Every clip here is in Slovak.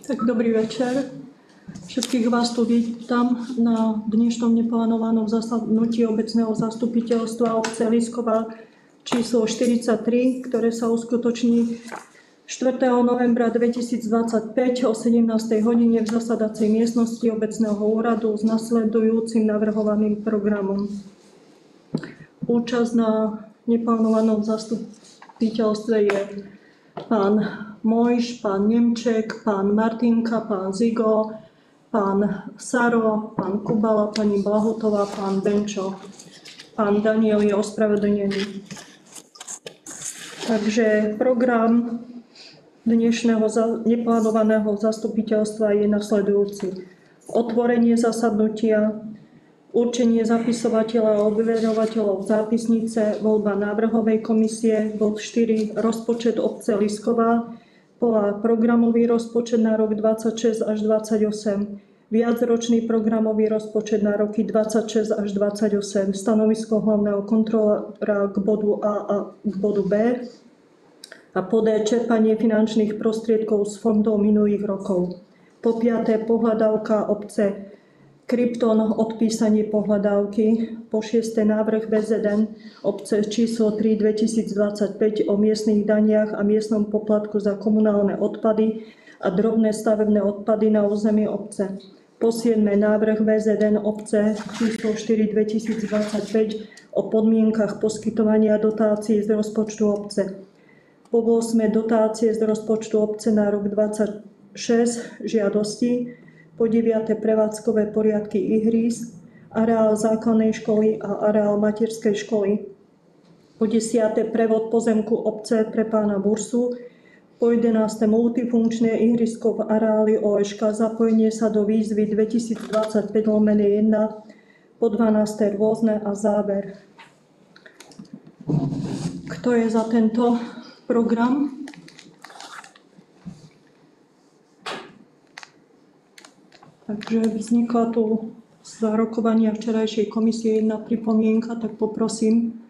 Tak dobrý večer. Všetkých vás tu vítam na dnešnom neplánovanom zasadnutí obecného zastupiteľstva obce Liskova číslo 43, ktoré sa uskutoční 4. novembra 2025 o 17. hodine v zasadacej miestnosti obecného úradu s nasledujúcim navrhovaným programom. Účasť na neplánovanom zastupiteľstve je pán Mojš, pán Nemček, pán Martinka, pán Zigo, pán Saro, pán Kubala, pani Blahotová, pán Benčo. Pán Daniel je ospravedlnený. Takže program dnešného neplánovaného zastupiteľstva je nasledujúci. Otvorenie zasadnutia, určenie zapisovateľa a overovateľov zápisnice, voľba návrhovej komisie, bod 4, rozpočet obce Liskova, programový rozpočet na rok 26 až 28, viacročný programový rozpočet na roky 26 až 28, stanovisko hlavného kontrolóra k bodu A a k bodu B a po D čerpanie finančných prostriedkov z fondov minulých rokov. Po piaté pohľadávka obce Krypton, odpísanie pohľadávky. Po šieste návrh VZN obce číslo 3 2025 o miestnych daniach a miestnom poplatku za komunálne odpady a drobné stavebné odpady na území obce. Po siedme návrh VZN obce číslo 4 2025 o podmienkach poskytovania dotácií z rozpočtu obce. Po 8 dotácie z rozpočtu obce na rok 26 žiadosti. Po 9. prevádzkové poriadky ihrísk, areál základnej školy a areál materskej školy. Po 10. prevod pozemku obce pre pána Bursu. Po 11. multifunkčné ihrisko v areáli OŠK, zapojenie sa do výzvy 2025/1. Po 12. rôzne a záver. Kto je za tento program? Takže vznikla tu z rokovania včerajšej komisie jedna pripomienka, tak poprosím.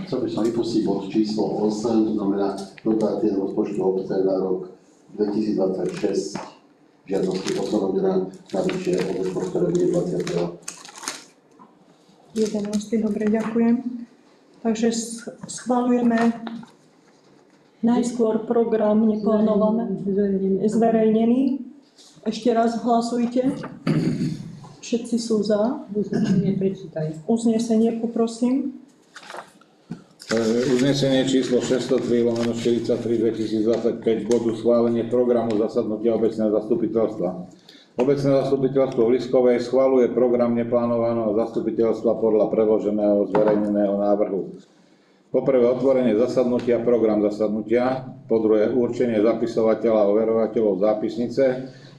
Chcel by som vypustiť bod číslo 8, to znamená dotácie z rozpočtu obce na rok 2026. Žiadosti posledného dňa navyššie od rozpočtu, ktoré bude 20. Dobre, ďakujem. Takže schvaľujeme najskôr program neplánovaný, zverejnený. Ešte raz hlasujte. Všetci sú za. Uznesenie prečítaj. Uznesenie poprosím. Uznesenie číslo 603/43/2025 bodu schválenie programu zasadnutia obecného zastupiteľstva. Obecné zastupiteľstvo v Liskovej schvaľuje program neplánovaného zastupiteľstva podľa predloženého zverejneného návrhu. Po prvé otvorenie zasadnutia, program zasadnutia. Po druhé určenie zapisovateľa a overovateľov zápisnice.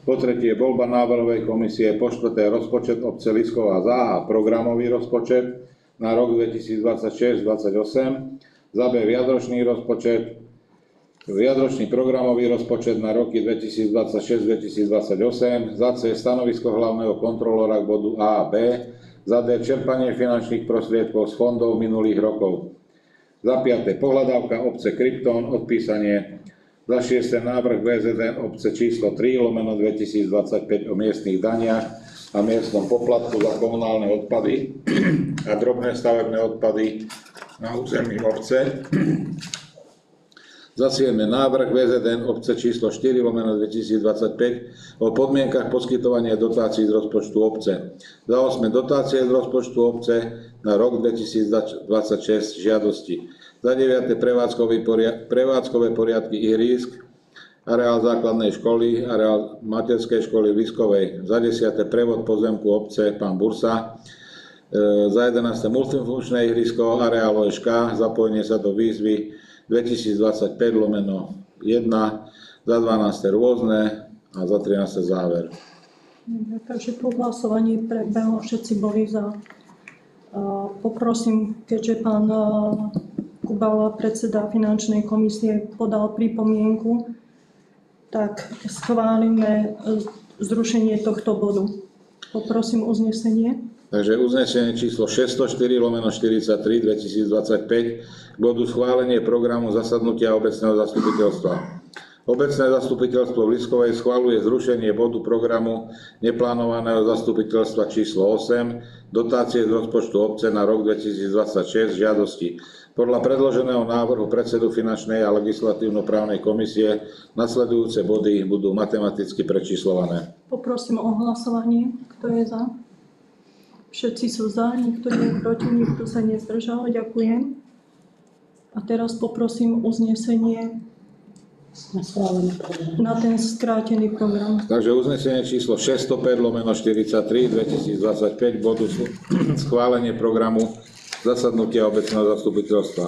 Po tretie voľba návrhovej komisie. Po štvrté rozpočet obce Liskova a programový rozpočet na rok 2026-2028. Za B viacročný rozpočet, viacročný programový rozpočet na roky 2026-2028. Za C stanovisko hlavného kontrolóra k bodu A a B. Za D čerpanie finančných prostriedkov z fondov minulých rokov. Za 5. pohľadávka obce Krypton, odpísanie. Za 6. návrh VZN obce číslo 3/2025 o miestnych daniach a miestnom poplatku za komunálne odpady a drobné stavebné odpady na území obce. Za 7. návrh VZN obce číslo 4/2025 o podmienkach poskytovania dotácií z rozpočtu obce. Za 8. dotácie z rozpočtu obce na rok 2026 žiadosti. Za 9. prevádzkové poriadky ihrísk, areál základnej školy, areál materskej školy v Liskovej. Za 10. prevod pozemku obce pán Bursa. Za 11. multifunkčné ihrisko, areál OŠK, zapojenie sa do výzvy 2025/1. Za 12. rôzne a za 13. záver. Takže po hlasovaní prebehlo, všetci boli za. Poprosím, keďže pán Kubala, predseda finančnej komisie, podal pripomienku, tak schválime zrušenie tohto bodu. Poprosím uznesenie. Takže uznesenie číslo 604/43/2025 k bodu schválenie programu zasadnutia obecného zastupiteľstva. Obecné zastupiteľstvo v Liskovej schvaľuje zrušenie bodu programu neplánovaného zastupiteľstva číslo 8, dotácie z rozpočtu obce na rok 2026 žiadosti. Podľa predloženého návrhu predsedu finančnej a legislatívno-právnej komisie nasledujúce body budú matematicky prečíslované. Poprosím o hlasovanie. Kto je za? Všetci sú za, nikto nie je proti, nikto sa nezdržal. Ďakujem. A teraz poprosím uznesenie na ten skrátený program. Takže uznesenie číslo 605/43 2025 bodu schválenie programu zasadnutia obecného zastupiteľstva.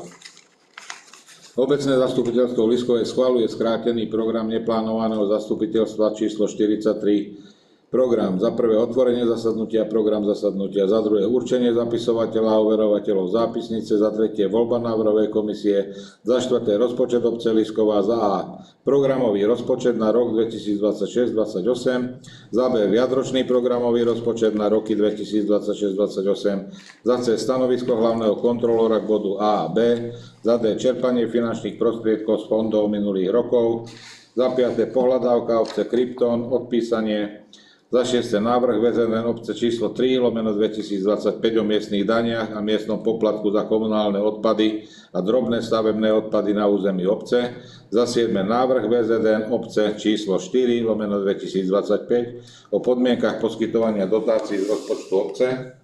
Obecné zastupiteľstvo Liskovej schvaľuje skrátený program neplánovaného zastupiteľstva číslo 43. Program za prvé otvorenie zasadnutia, program zasadnutia, za druhé určenie zapisovateľa a overovateľov zápisnice, za tretie voľba návrhovej komisie, za štvrté rozpočet obce Lisková, za A programový rozpočet na rok 2026-28, za B viacročný programový rozpočet na roky 2026-28, za C stanovisko hlavného kontrolóra k bodu A a B, za D čerpanie finančných prostriedkov z fondov minulých rokov, za 5. pohľadávka obce Krypton, odpísanie, za 6. návrh VZN obce číslo 3/2025 o miestnych daniach a miestnom poplatku za komunálne odpady a drobné stavebné odpady na území obce. Za 7. návrh VZN obce číslo 4/2025 o podmienkach poskytovania dotácií z rozpočtu obce.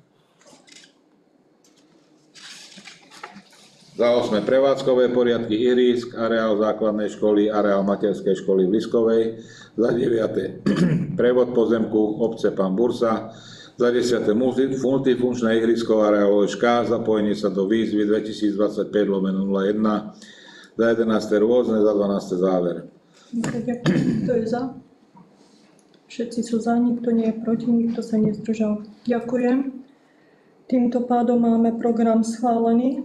Za 8. prevádzkové poriadky ihrísk, areál základnej školy, areál materskej školy v Liskovej. Za 9. prevod pozemku obce Pán Bursa. Za 10. multifunkčné ihrisko areálové šká, zapojenie sa do výzvy 2025/01. Za 11. rôzne, za 12. záver. Kto je za? Všetci sú za, nikto nie je proti, nikto sa nezdržal. Ďakujem. Týmto pádom máme program schválený.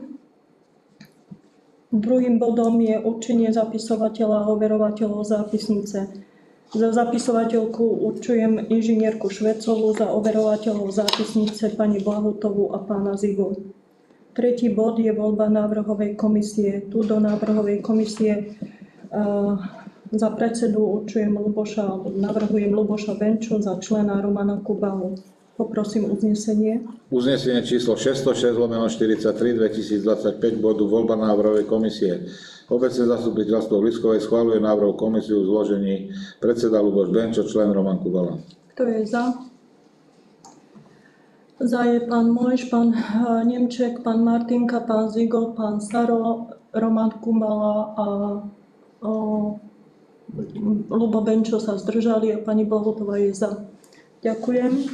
Druhým bodom je určenie zapisovateľa a overovateľov zápisnice. Za zapisovateľku určujem inžinierku Švecovú, za overovateľov zápisnice pani Blahutovú a pána Zigu. Tretí bod je voľba návrhovej komisie. Tu do návrhovej komisie za predsedu navrhujem Ľuboša Benču, za člena Romana Kubalu. Poprosím uznesenie. Uznesenie číslo 606/43 2025 bodu voľba návrhovej komisie. Obecné zastupiteľstvo v Liskovej schvaľuje návrhovú komisiu v zložení predseda Ľuboš Benčo, člen Roman Kubala. Kto je za? Za je pán Mojš, pán Nemček, pán Martinka, pán Zigo, pán Saro, Roman Kubala a Ľubo Benčo sa zdržali a pani Blahutová je za. Ďakujem.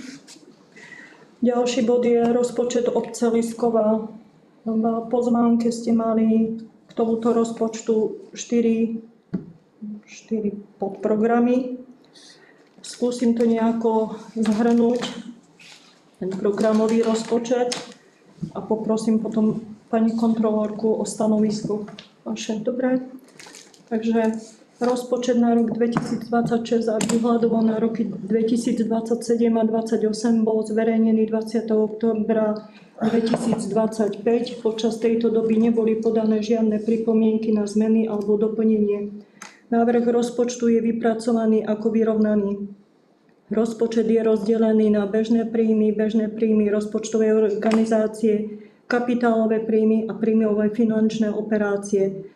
Ďalší bod je rozpočet obce Lisková. V pozvánke ste mali k tomuto rozpočtu 4 podprogramy. Skúsim to nejako zhrnúť, ten programový rozpočet, a poprosím potom pani kontrolórku o stanovisko vaše. Dobre? Takže rozpočet na rok 2026 a výhľadovo na roky 2027 a 2028 bol zverejnený 20. októbra 2025. Počas tejto doby neboli podané žiadne pripomienky na zmeny alebo doplnenie. Návrh rozpočtu je vypracovaný ako vyrovnaný. Rozpočet je rozdelený na bežné príjmy rozpočtovej organizácie, kapitálové príjmy a príjmové finančné operácie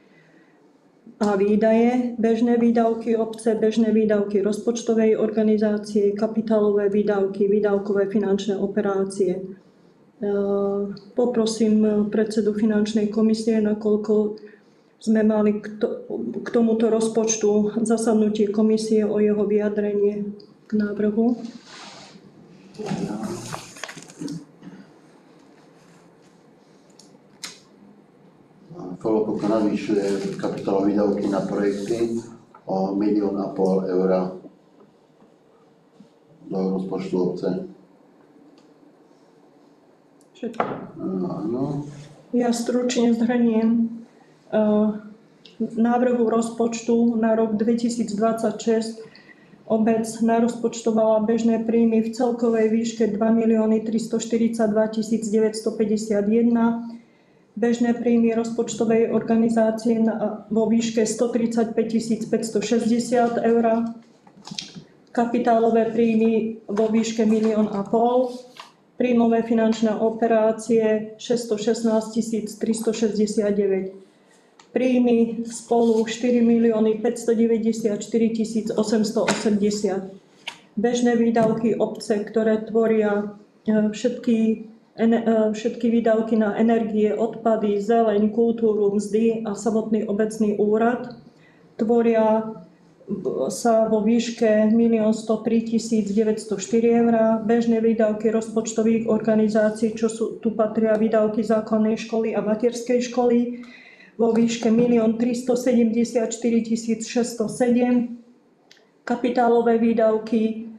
a výdaje, bežné výdavky obce, bežné výdavky rozpočtovej organizácie, kapitálové výdavky, výdavkové finančné operácie. Poprosím predsedu finančnej komisie, nakoľko sme mali k tomuto rozpočtu zasadnutie komisie, o jeho vyjadrenie k návrhu. Kolopoko navýšuje kapitálové výdavky na projekty o 1,5 milióna eur do rozpočtu obce. Všetko. Áno. Ja stručne zhrniem návrhu rozpočtu na rok 2026. Obec narozpočtovala bežné príjmy v celkovej výške 2 342 951, bežné príjmy rozpočtovej organizácie vo výške 135 560 eur, kapitálové príjmy vo výške 1 500 000, príjmové finančné operácie 616 369, príjmy spolu 4 594 880, bežné výdavky obce, ktoré tvoria všetky výdavky na energie, odpady, zeleň, kultúru, mzdy a samotný obecný úrad tvoria sa vo výške 1 103 904 eur. Bežné výdavky rozpočtových organizácií, tu patria výdavky základnej školy a materskej školy, vo výške 1 374 607, kapitálové výdavky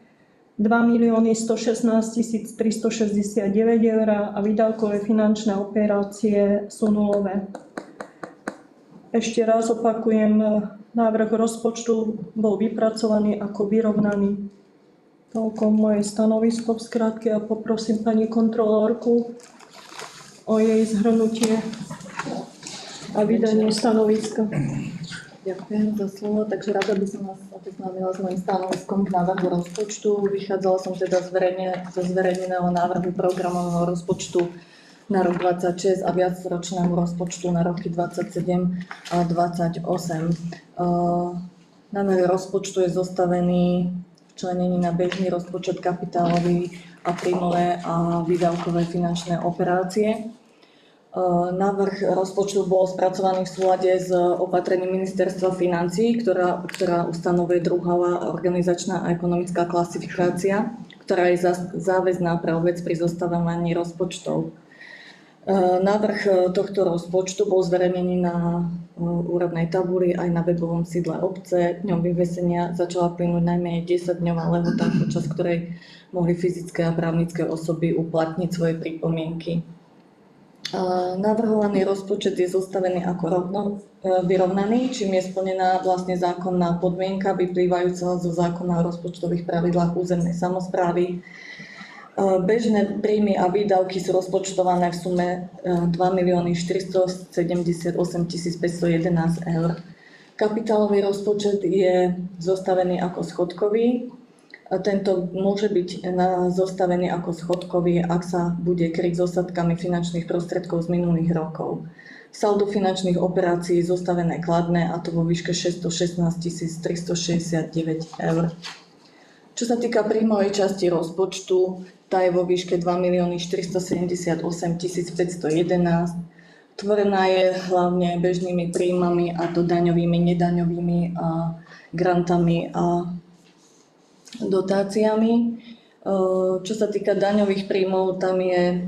2 116 369 eur a výdavkové finančné operácie sú nulové. Ešte raz opakujem, návrh rozpočtu bol vypracovaný ako vyrovnaný. Toľko moje stanovisko v skratke a poprosím pani kontrolórku o jej zhrnutie a vydanie stanoviska. Ďakujem za slovo, takže rada by som vás oboznámila s mojím stanoviskom k návrhu rozpočtu. Vychádzala som teda zo zverejneného návrhu programového rozpočtu na rok 2026 a viacročnému rozpočtu na roky 2027 a 2028. Návrh rozpočtu je zostavený v členení na bežný rozpočet, kapitálový a príjmové a výdavkové finančné operácie. Návrh rozpočtu bol spracovaný v súlade s opatrením Ministerstva financií, ktorá ustanovuje druhá organizačná a ekonomická klasifikácia, ktorá je záväzná pre obec pri zostavovaní rozpočtov. Návrh tohto rozpočtu bol zverejnený na úradnej tabuli aj na webovom sídle obce. Dňom vyvesenia začala plynúť najmenej 10-dňová lehota, počas ktorej mohli fyzické a právnické osoby uplatniť svoje pripomienky. Navrhovaný rozpočet je zostavený ako vyrovnaný, čím je splnená vlastne zákonná podmienka vyplývajúca zo zákona o rozpočtových pravidlách územnej samosprávy. Bežné príjmy a výdavky sú rozpočtované v sume 2 478 511 eur. Kapitálový rozpočet je zostavený ako schodkový. Tento môže byť zostavený ako schodkový, ak sa bude kryť s ostatkami finančných prostriedkov z minulých rokov. Saldo finančných operácií je zostavené kladné, a to vo výške 616 369 eur. Čo sa týka príjmovej časti rozpočtu, tá je vo výške 2 478 511. Tvorená je hlavne bežnými príjmami, a to daňovými, nedaňovými a grantami a dotáciami. Čo sa týka daňových príjmov, tam je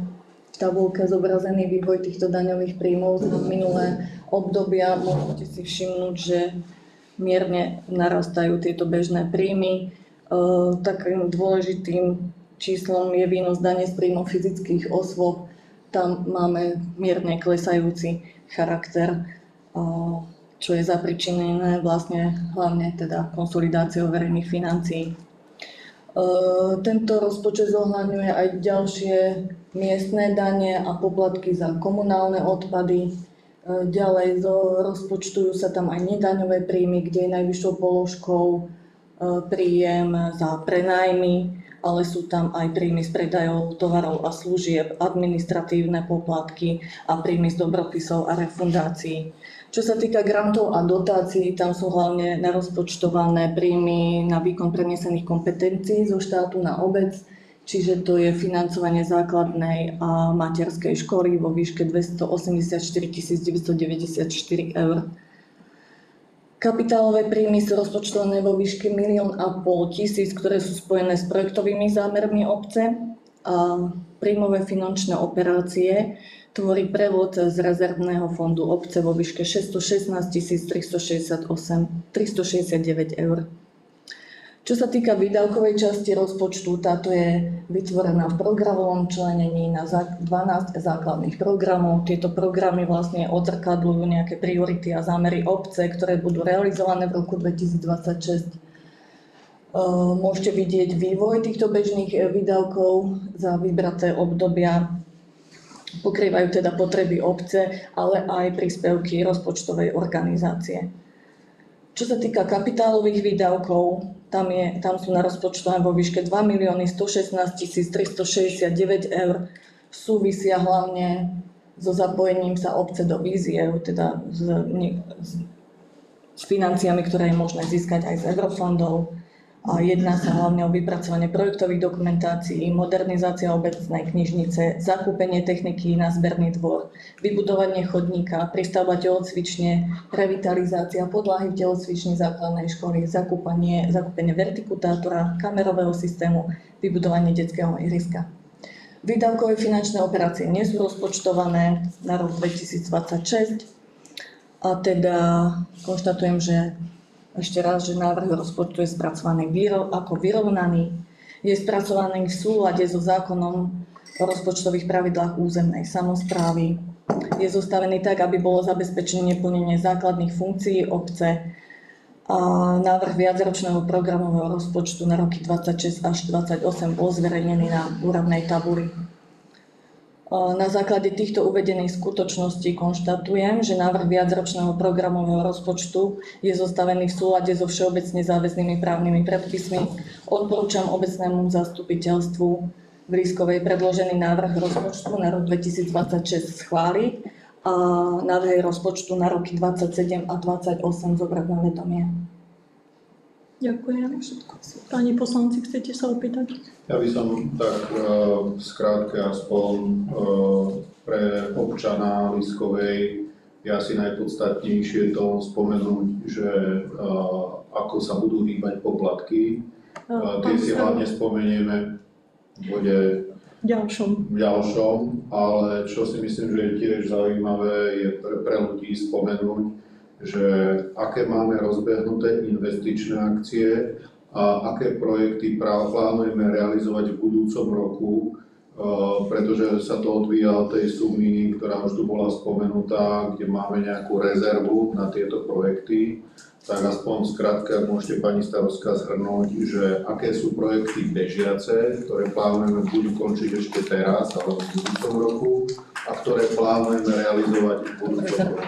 v tabuľke zobrazený vývoj týchto daňových príjmov za minulé obdobia. Môžete si všimnúť, že mierne narastajú tieto bežné príjmy. Takým dôležitým číslom je výnos dane z príjmov fyzických osôb. Tam máme mierne klesajúci charakter, čo je zapričinené vlastne hlavne teda konsolidáciou verejných financií. Tento rozpočet zohľadňuje aj ďalšie miestne dane a poplatky za komunálne odpady. Ďalej rozpočtujú sa tam aj nedaňové príjmy, kde je najvyššou položkou príjem za prenájmy, ale sú tam aj príjmy z predajov tovarov a služieb, administratívne poplatky a príjmy z dobropisov a refundácií. Čo sa týka grantov a dotácií, tam sú hlavne narozpočtované príjmy na výkon prenesených kompetencií zo štátu na obec, čiže to je financovanie základnej a materskej školy vo výške 284 994 eur. Kapitálové príjmy sú rozpočtované vo výške 1 500 000, ktoré sú spojené s projektovými zámermi obce, a príjmové finančné operácie tvorí prevod z rezervného fondu obce vo výške 616 369 eur. Čo sa týka výdavkovej časti rozpočtu, táto je vytvorená v programovom členení na 12 základných programov. Tieto programy vlastne odzrkadľujú nejaké priority a zámery obce, ktoré budú realizované v roku 2026. Môžete vidieť vývoj týchto bežných výdavkov za vybraté obdobia. Pokrývajú teda potreby obce, ale aj príspevky rozpočtovej organizácie. Čo sa týka kapitálových výdavkov, tam sú na rozpočtované vo výške 2 116 369 eur. Súvisia hlavne so zapojením sa obce do víziev, teda s financiami, ktoré je možné získať aj z eurofondov. A jedná sa hlavne o vypracovanie projektových dokumentácií, modernizácia obecnej knižnice, zakúpenie techniky na zberný dvor, vybudovanie chodníka, prístavba telocvične, revitalizácia podlahy v telocvični základnej školy, zakúpenie vertikutátora, kamerového systému, vybudovanie detského ihriska. Výdavkové finančné operácie nie sú rozpočtované na rok 2026 a teda konštatujem, že ešte raz, že návrh rozpočtu je spracovaný ako vyrovnaný, je spracovaný v súlade so zákonom o rozpočtových pravidlách územnej samosprávy, je zostavený tak, aby bolo zabezpečené plnenie základných funkcií obce a návrh viacročného programového rozpočtu na roky 26 až 28 bol zverejnený na úradnej tabuli. Na základe týchto uvedených skutočností konštatujem, že návrh viacročného programového rozpočtu je zostavený v súlade so všeobecne záväznými právnymi predpismi. Odporúčam obecnému zastupiteľstvu v Lískovej predložený návrh rozpočtu na rok 2026 schváliť a návrhy rozpočtu na roky 27 a 28 zobrať na vedomie. Ďakujem. Pani poslanci, chcete sa opýtať? Ja by som tak skrátke aspoň pre občana Lískovej je asi najpodstatnejšie to spomenúť, že ako sa budú hýbať poplatky. Tie si hlavne spomenieme v bode ďalšom, ale čo si myslím, že je tiež zaujímavé, je pre ľudí spomenúť, že aké máme rozbehnuté investičné akcie a aké projekty plánujeme realizovať v budúcom roku, pretože sa to odvíja od tej sumy, ktorá už tu bola spomenutá, kde máme nejakú rezervu na tieto projekty. Tak aspoň skrátka môžete pani starostka zhrnúť, že aké sú projekty bežiace, ktoré plánujeme budú končiť ešte teraz alebo v budúcom roku a ktoré plánujeme realizovať v budúcom roku.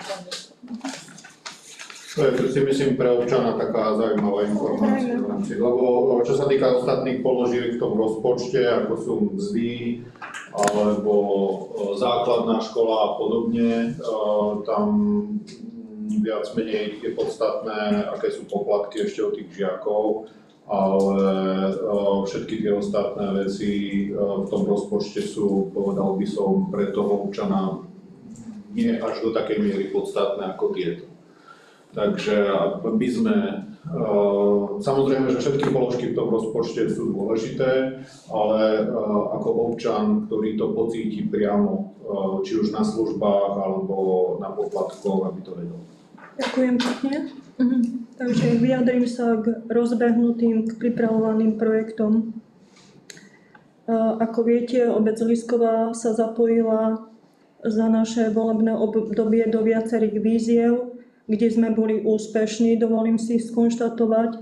To je si myslím pre občana taká zaujímavá informácia. Lebo čo sa týka ostatných položiek v tom rozpočte, ako sú mzdy alebo základná škola a podobne, tam viac menej je podstatné, aké sú poplatky ešte od tých žiakov, ale všetky tie ostatné veci v tom rozpočte sú, povedal by som, pre toho občana nie až do takej miery podstatné ako tieto. Takže by sme, samozrejme, že všetky položky v tom rozpočte sú dôležité, ale ako občan, ktorý to pocíti priamo, či už na službách alebo na poplatkoch, aby to vedel. Ďakujem pekne. Takže vyjadrím sa k rozbehnutým, k pripravovaným projektom. Ako viete, obec Lísková sa zapojila za naše volebné obdobie do viacerých víziev, kde sme boli úspešní, dovolím si skonštatovať.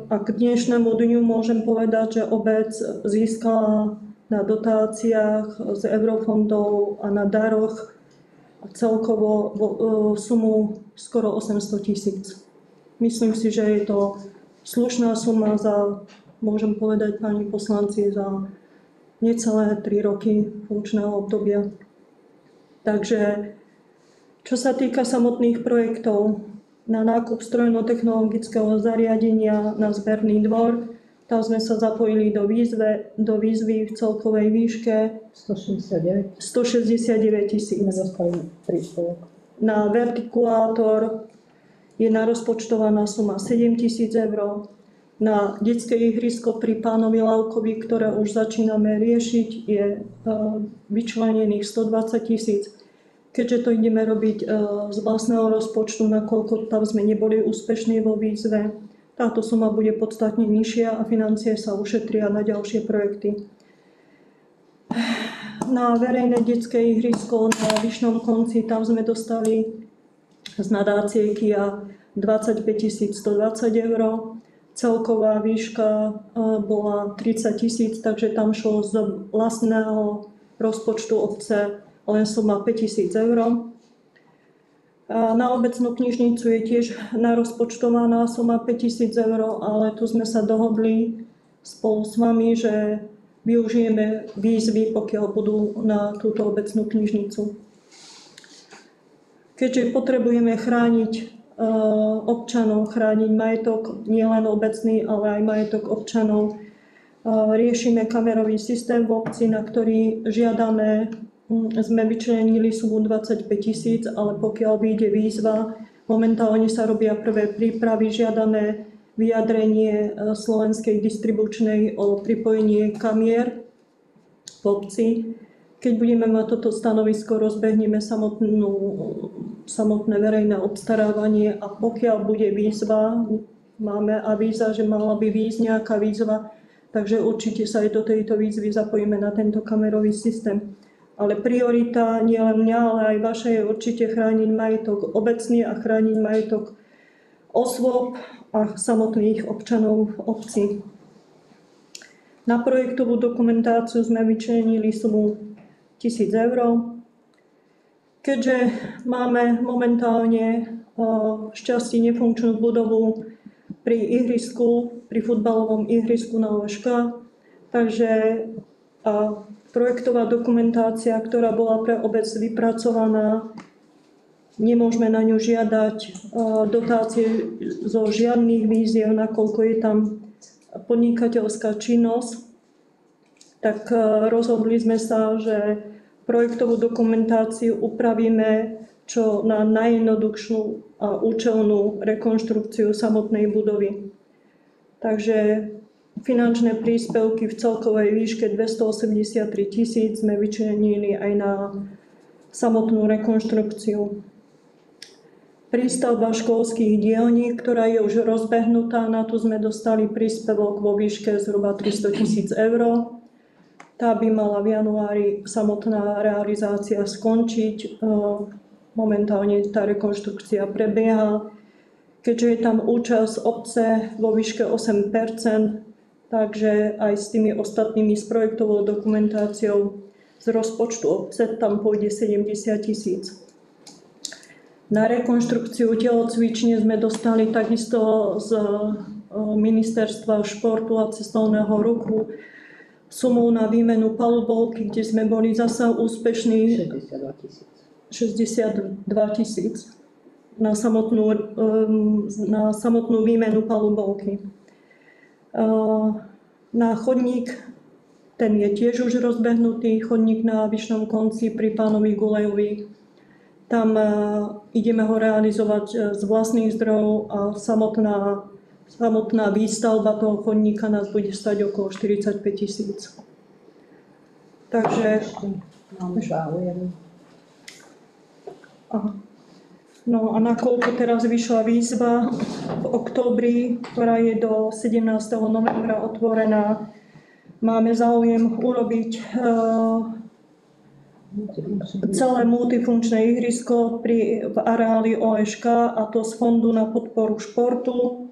A k dnešnému dňu môžem povedať, že obec získala na dotáciách z eurofondov a na daroch celkovo sumu skoro 800 000. Myslím si, že je to slušná suma za, môžem povedať pani poslanci, za necelé 3 roky funkčného obdobia. Takže čo sa týka samotných projektov, na nákup strojno-technologického zariadenia na zberný dvor, tam sme sa zapojili do výzvy v celkovej výške 169 000. Na vertikulátor je narozpočtovaná suma 7 000 eur. Na detské ihrisko pri pánovi Lavkovi, ktoré už začíname riešiť, je vyčlenených 120 000. Keďže to ideme robiť z vlastného rozpočtu, nakoľko tam sme neboli úspešní vo výzve, táto suma bude podstatne nižšia a financie sa ušetria na ďalšie projekty. Na verejné detské ihrisko na Vyšnom konci, tam sme dostali z nadácie KIA 25 120 eur. Celková výška bola 30 000, takže tam šlo z vlastného rozpočtu obce len suma 5 000 eur. Na obecnú knižnicu je tiež narozpočtovaná suma 5 000 eur, ale tu sme sa dohodli spolu s vami, že využijeme výzvy, pokiaľ budú na túto obecnú knižnicu. Keďže potrebujeme chrániť občanov, chrániť majetok, nielen obecný, ale aj majetok občanov, riešime kamerový systém v obci, na ktorý žiadame, sme vyčlenili sumu 25 000, ale pokiaľ vyjde výzva, momentálne sa robia prvé prípravy, žiadame vyjadrenie Slovenskej distribučnej o pripojenie kamier v obci. Keď budeme mať toto stanovisko, rozbehneme samotné verejné obstarávanie a pokiaľ bude výzva, máme avíza, že mala by výjsť nejaká výzva, takže určite sa aj do tejto výzvy zapojíme na tento kamerový systém. Ale priorita nielen mňa, ale aj vaša je určite chrániť majetok obecný a chrániť majetok osôb a samotných občanov v obci. Na projektovú dokumentáciu sme vyčlenili sumu 1 000 eur. Keďže máme momentálne šťastie nefunkčnú budovu pri ihrisku, pri futbalovom ihrisku na OŠK, takže projektová dokumentácia, ktorá bola pre obec vypracovaná, nemôžeme na ňu žiadať dotácie zo žiadnych výziev, nakoľko je tam podnikateľská činnosť, tak rozhodli sme sa, že projektovú dokumentáciu upravíme čo na najjednoduchšiu a účelnú rekonštrukciu samotnej budovy. Takže finančné príspevky v celkovej výške 283 000 sme vyčlenili aj na samotnú rekonštrukciu. Prístavba školských dielní, ktorá je už rozbehnutá, na tu sme dostali príspevok vo výške zhruba 300 000 eur. Tá by mala v januári samotná realizácia skončiť. Momentálne tá rekonštrukcia prebieha. Keďže je tam účasť obce vo výške 8%, takže aj s tými ostatnými s projektovou dokumentáciou z rozpočtu obce tam pôjde 70 000. Na rekonštrukciu telocvične sme dostali takisto z Ministerstva športu a cestovného ruchu sumu na výmenu palubovky, kde sme boli zasa úspešní 62 000 na samotnú výmenu palubovky. Na chodník, ten je tiež už rozbehnutý, chodník na Vyšnom konci pri pánovi Gulejovi. Tam ideme ho realizovať z vlastných zdrojov a samotná výstavba toho chodníka nás bude stať okolo 45 000. Takže... Máme záujem. No a nakoľko teraz vyšla výzva v októbri, ktorá je do 17. novembra otvorená, máme záujem urobiť celé multifunkčné ihrisko v areáli OŠK, a to z Fondu na podporu športu,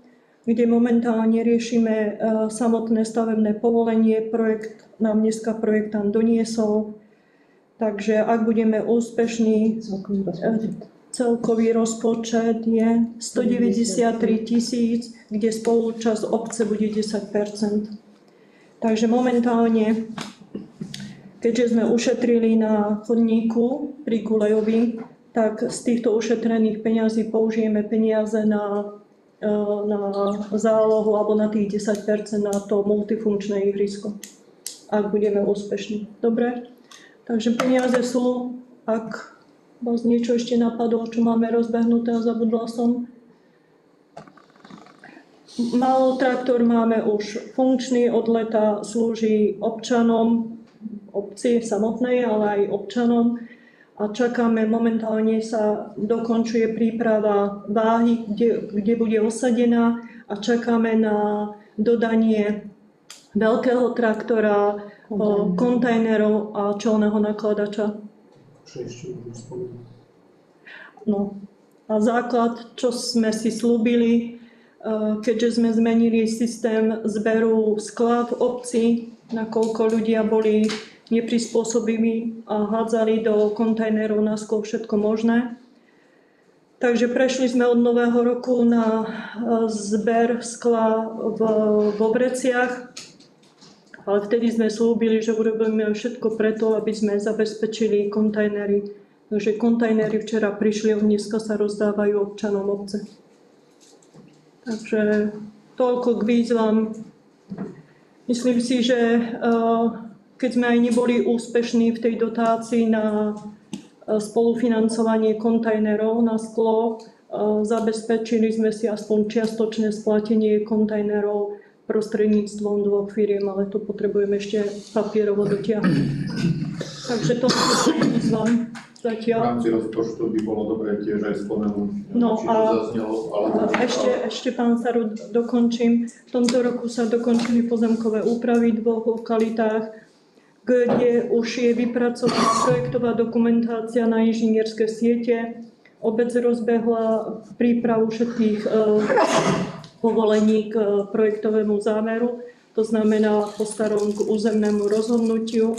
kde momentálne riešime samotné stavebné povolenie. Projekt nám dneska projektant doniesol. Takže ak budeme úspešní, celkový rozpočet je 193 000, kde spoluúčasť obce bude 10%. Takže momentálne, keďže sme ušetrili na chodníku pri Gulejovi, tak z týchto ušetrených peňazí použijeme peniaze na zálohu alebo na tých 10% na to multifunkčné ihrisko, ak budeme úspešní. Dobre? Takže peniaze sú, ak vás niečo ešte napadlo, čo máme rozbehnuté a zabudla som. Malotraktor máme už funkčný, od leta slúži občanom, obci samotnej, ale aj občanom. A čakáme, momentálne sa dokončuje príprava váhy, kde bude osadená, a čakáme na dodanie veľkého traktora, kontajnerov a čelného nakladača. No a základ, čo sme si slúbili, keďže sme zmenili systém zberu skla v obci, nakoľko ľudia boli neprispôsobili a hádzali do kontajnerov na sklo všetko možné. Takže prešli sme od nového roku na zber skla vo vreciach, ale vtedy sme slúbili, že urobíme všetko preto, aby sme zabezpečili kontajnery. Takže kontajnery včera prišli a dneska sa rozdávajú občanom obce. Takže toľko k výzvam. Myslím si, že keď sme aj neboli úspešní v tej dotácii na spolufinancovanie kontajnerov na sklo, zabezpečili sme si aspoň čiastočné splatenie kontajnerov prostredníctvom 2 firiem, ale to potrebujeme ešte papierovo dotiahnuť. Takže to výzvam V zatiaľ. rámci rozpočtu by bolo dobré tiež aj spomenúť, No či a to zaznelo, alebo... ešte pán Saru, dokončím. V tomto roku sa dokončili pozemkové úpravy v 2 lokalitách, kde už je vypracovaná projektová dokumentácia na inžinierské siete. Obec rozbehla prípravu všetkých povolení k projektovému zámeru, to znamená po starom k územnému rozhodnutiu,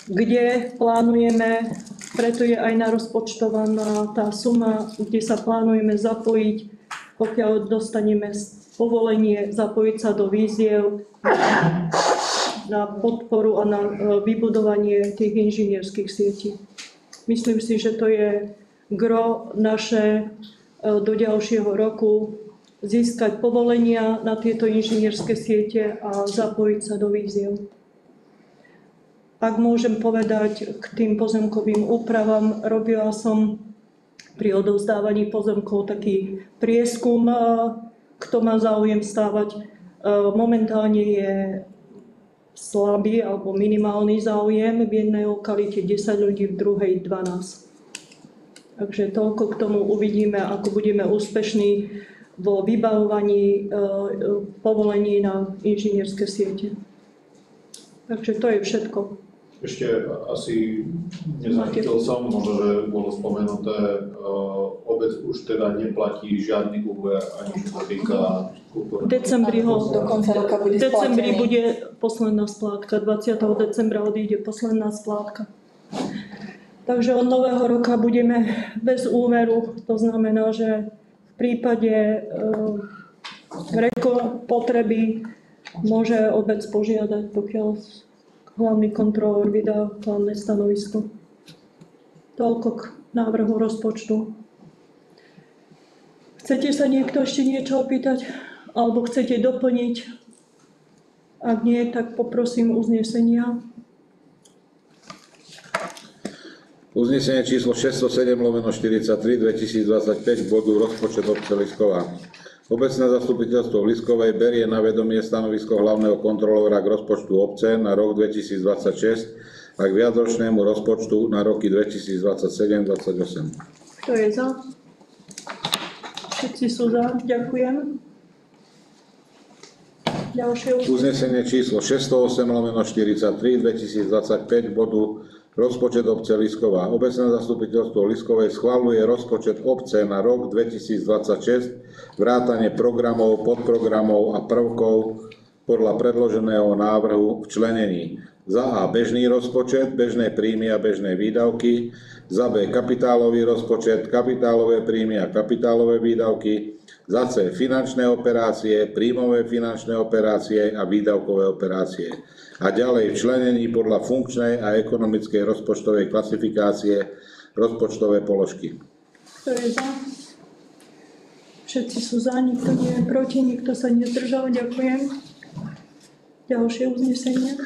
kde plánujeme, preto je aj narozpočtovaná tá suma, kde sa plánujeme zapojiť, pokiaľ dostaneme povolenie, zapojiť sa do výziev na podporu a na vybudovanie tých inžinierských sietí. Myslím si, že to je gro naše do ďalšieho roku získať povolenia na tieto inžinierské siete a zapojiť sa do výziev. Ak môžem povedať k tým pozemkovým úpravám, robila som pri odovzdávaní pozemkov taký prieskum, kto má záujem stávať. Momentálne je slabý alebo minimálny záujem, v jednej lokalite 10 ľudí, v druhej 12. Takže toľko k tomu, uvidíme, ako budeme úspešní vo vybavovaní povolení na inžinierské siete. Takže to je všetko. Ešte asi nezachytil som, možno, že bolo spomenuté, obec už teda neplatí žiadny úver, ani čo sa týka kultúry. V decembri Do konca roka bude v decembri splatený. bude posledná splátka, 20. decembra odíde posledná splátka. Takže od nového roka budeme bez úveru, to znamená, že v prípade potreby môže obec požiadať, pokiaľ hlavný kontrolór vydá plánne stanovisko. Toľko k návrhu rozpočtu. Chcete sa niekto ešte niečo opýtať? Alebo chcete doplniť? Ak nie, tak poprosím uznesenia. Uznesenie číslo 607/43 2025 bodu rozpočet obce Lisková. Obecné zastupiteľstvo v Liskovej berie na vedomie stanovisko hlavného kontrolóra k rozpočtu obce na rok 2026 a k viacročnému rozpočtu na roky 2027-2028. Kto je za? Všetci sú za. Ďakujem. Ďalšie Uznesenie číslo 608/43 2025 bodu rozpočet obce Lisková. Obecné zastupiteľstvo Liskovej schvaľuje rozpočet obce na rok 2026, vrátane programov, podprogramov a prvkov podľa predloženého návrhu v členení. Za A bežný rozpočet, bežné príjmy a bežné výdavky, za B kapitálový rozpočet, kapitálové príjmy a kapitálové výdavky, za C finančné operácie, príjmové finančné operácie a výdavkové operácie. A ďalej v členení podľa funkčnej a ekonomickej rozpočtovej klasifikácie rozpočtové položky. Kto je za? Všetci sú za, nikto nie je proti, nikto sa nezdržal. Ďakujem. Ďalšie uznesenie.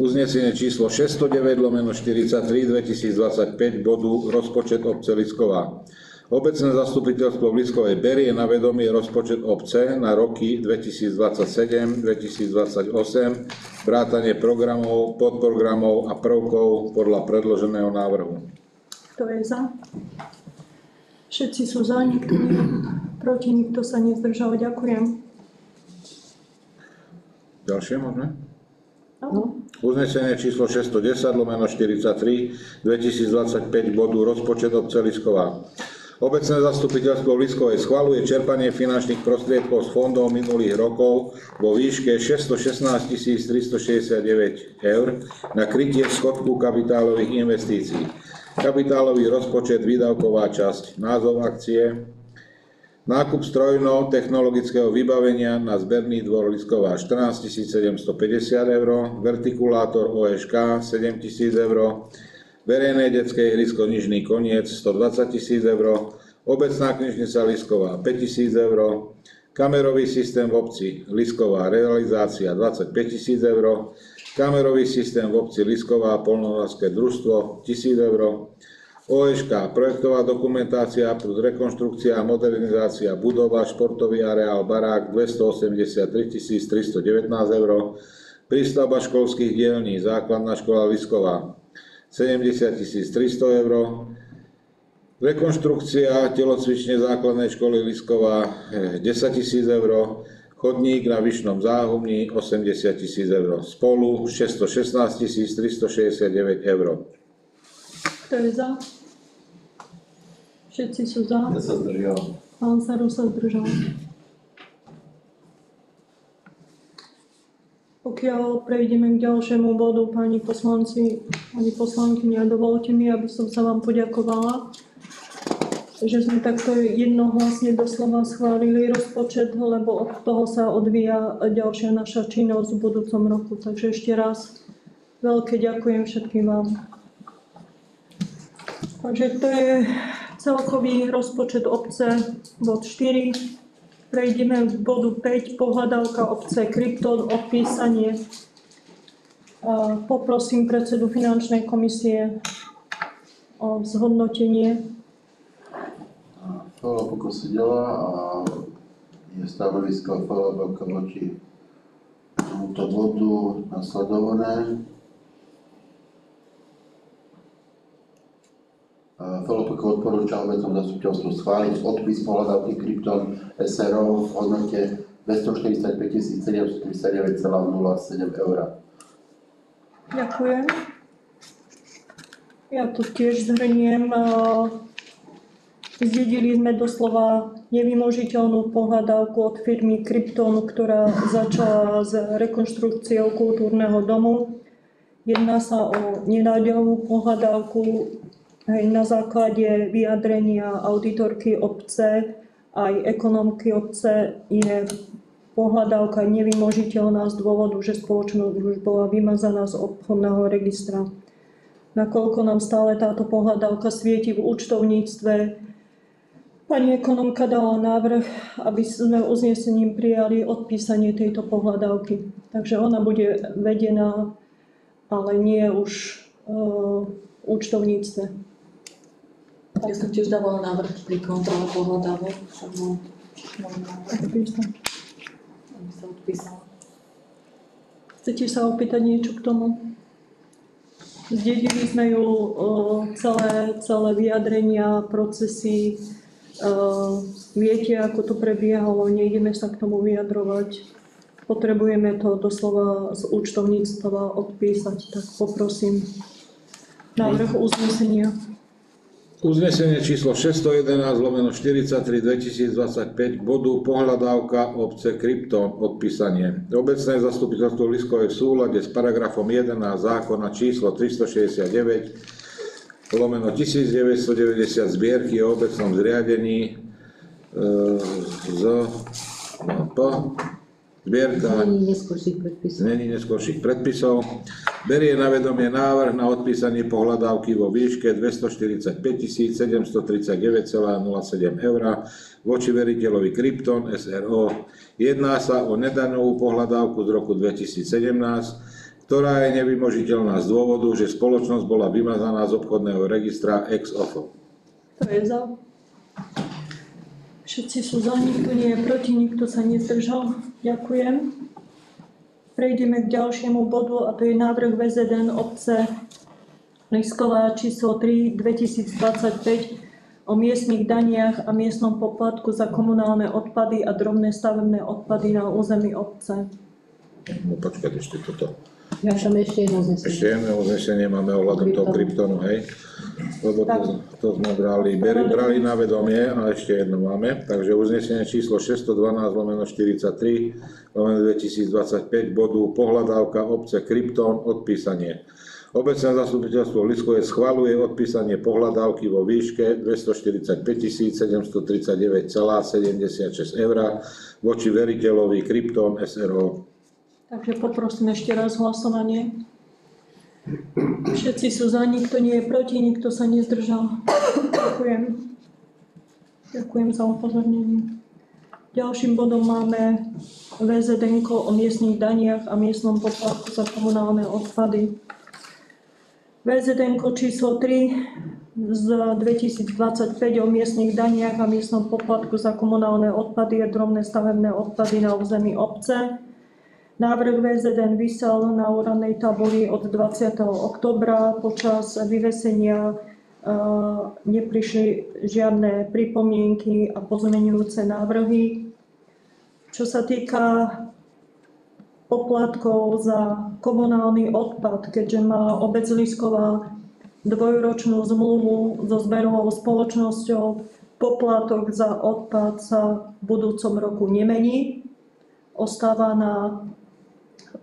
Uznesenie číslo 609/43 2025 bodu rozpočet obce Lisková. Obecné zastupiteľstvo v Liskovej berie na vedomie rozpočet obce na roky 2027-2028, vrátane programov, podprogramov a prvkov podľa predloženého návrhu. Kto je za? Všetci sú za, nikto nie je proti, nikto sa nezdržal. Ďakujem. Ďalšie možné? Áno. Uznesenie číslo 610/43 2025 bodu rozpočet obce Lisková. Obecné zastupiteľstvo v Liskovej schvaľuje čerpanie finančných prostriedkov z fondov minulých rokov vo výške 616 369 eur na krytie schodku kapitálových investícií. Kapitálový rozpočet, výdavková časť, názov akcie, nákup strojno-technologického vybavenia na zberný dvor Lisková 14 750 eur, vertikulátor OŠK 7 000 eur, verejné detské ihrisko Nižný Koniec 120 000 eur, obecná knižnica Lisková 5 000 eur, kamerový systém v obci Lisková realizácia 25 000 eur, kamerový systém v obci Lisková poľnohospodárske družstvo 1000 eur, OŠK projektová dokumentácia plus rekonštrukcia a modernizácia budova, športový areál, barák 283 319 eur, prístavba školských dielní, základná škola Lisková 70 300 eur, rekonštrukcia telocvične základnej školy Lisková 10 000 eur, chodník na Vyšnom Záhumní 80 000 eur, spolu 616 369 eur. Kto je za? Všetci sú za. Ja sa zdržal. Pán Saru sa zdržal. Pokiaľ prejdeme k ďalšiemu bodu, pani poslanci, pani poslankyňa, dovolte mi, aby som sa vám poďakovala, že sme takto jednohlasne doslova schválili rozpočet, lebo od toho sa odvíja ďalšia naša činnosť v budúcom roku. Takže ešte raz veľké ďakujem všetkým vám. Takže to je celkový rozpočet obce, bod 4. Prejdeme k bodu 5, pohľadávka obce Krypton, odpísanie. Poprosím predsedu finančnej komisie o zhodnotenie. Hvala pokusila a je stanovisko hvala voči tomuto bodu nasledované. Felopeko odporúča obecnom zastupiteľstvu schváliť odpis pohľadávky Krypton SRO v hodnote 245 739,07 eur. Ďakujem. Ja to tiež zhrniem. Zdedili sme doslova nevymožiteľnú pohľadávku od firmy Krypton, ktorá začala s rekonštrukciou kultúrneho domu. Jedná sa o nenádeľnú pohľadávku. Na základe vyjadrenia auditorky obce aj ekonomky obce je pohľadávka nevymožiteľná z dôvodu, že spoločnosť už bola vymazaná z obchodného registra. Nakoľko nám stále táto pohľadávka svieti v účtovníctve, pani ekonomka dala návrh, aby sme uznesením prijali odpísanie tejto pohľadávky. Takže ona bude vedená, ale nie už v účtovníctve. Ja som tiež dávala návrh pri kontrole pohľadávok, však mám návrh, aby sa odpísala. Chcete sa opýtať niečo k tomu? Zdedili sme ju celé vyjadrenia, procesy. Viete, ako to prebiehalo, nejdeme sa k tomu vyjadrovať. Potrebujeme to doslova z účtovníctva odpísať, tak poprosím návrh uznesenia. Uznesenie číslo 611/43 2025 bodu pohľadávka obce Krypton, odpísanie. Obecné zastupiteľstvo Liskovej v súlade s paragrafom 11 zákona číslo 369/1990 zbierky o obecnom zriadení zbierka znení neskorších predpisov. Berie na vedomie návrh na odpísanie pohľadávky vo výške 245 739,07 eur voči veriteľovi Krypton SRO. Jedná sa o nedaňovú pohľadávku z roku 2017, ktorá je nevymožiteľná z dôvodu, že spoločnosť bola vymazaná z obchodného registra ex ofo. To je za. Všetci sú za, nikto nie je proti, nikto sa nezdržal. Ďakujem. Prejdeme k ďalšiemu bodu a to je návrh VZN obce Lisková číslo 3 2025 o miestnych daniach a miestnom poplatku za komunálne odpady a drobné stavebné odpady na území obce. No počkať ešte toto. Ja tam ešte jedno Ešte znesenie. jedno uznesenie máme ohľadom toho kryptonu, hej? Lebo to sme brali na vedomie a ešte jedno máme. Takže uznesenie číslo 612/43/2025 bodu pohľadávka obce Krypton odpísanie. Obecné zastupiteľstvo Liskovec schvaľuje odpísanie pohľadávky vo výške 245 739,76 eur voči veriteľovi Krypton SRO. Takže poprosím ešte raz hlasovanie. Všetci sú za, nikto nie je proti, nikto sa nezdržal. Ďakujem. Ďakujem za upozornenie. Ďalším bodom máme VZN o miestnych daniach a miestnom poplatku za komunálne odpady. VZN číslo 3 z 2025 o miestnych daniach a miestnom poplatku za komunálne odpady a drobné stavebné odpady na území obce. Návrh VZN visel na úradnej tabuli od 20. októbra. Počas vyvesenia neprišli žiadne pripomienky a pozmeňujúce návrhy. Čo sa týka poplatkov za komunálny odpad, keďže má obec Lisková dvojročnú zmluvu so zberovou spoločnosťou, poplatok za odpad sa v budúcom roku nemení. Ostáva na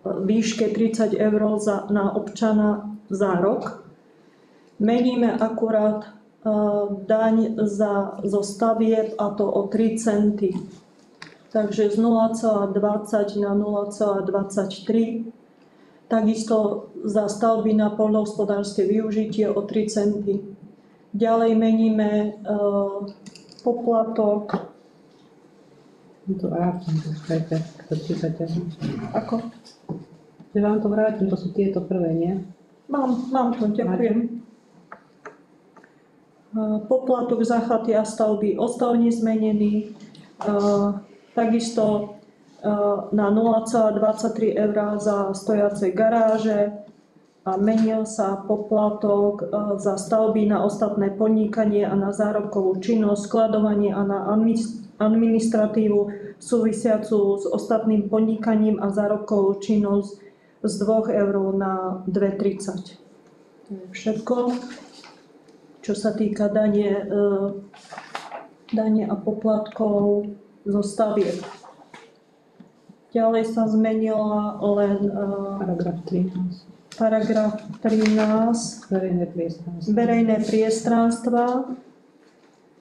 výške 30 eur na občana za rok. Meníme akurát daň zo stavieb, a to o 3 centy. Takže z 0,20 na 0,23. Takisto za stavby na poľnohospodárske využitie o 3 centy. Ďalej meníme poplatok. To vrátim, to čítate. Ako? Že vám to vrátim, to sú tieto prvé, nie? Mám to, ďakujem. Poplatok za chaty a stavby ostal nezmenený. Takisto na 0,23 eur za stojace garáže a menil sa poplatok za stavby na ostatné podnikanie a na zárobkovú činnosť, skladovanie a na administratívu súvisiacu s ostatným podnikaním a zárobkovú činnosť z 2 eur na 2,30. To je všetko, čo sa týka dane a poplatkov zo stavieb. Ďalej sa zmenila len paragraf 13. Verejné priestranstva.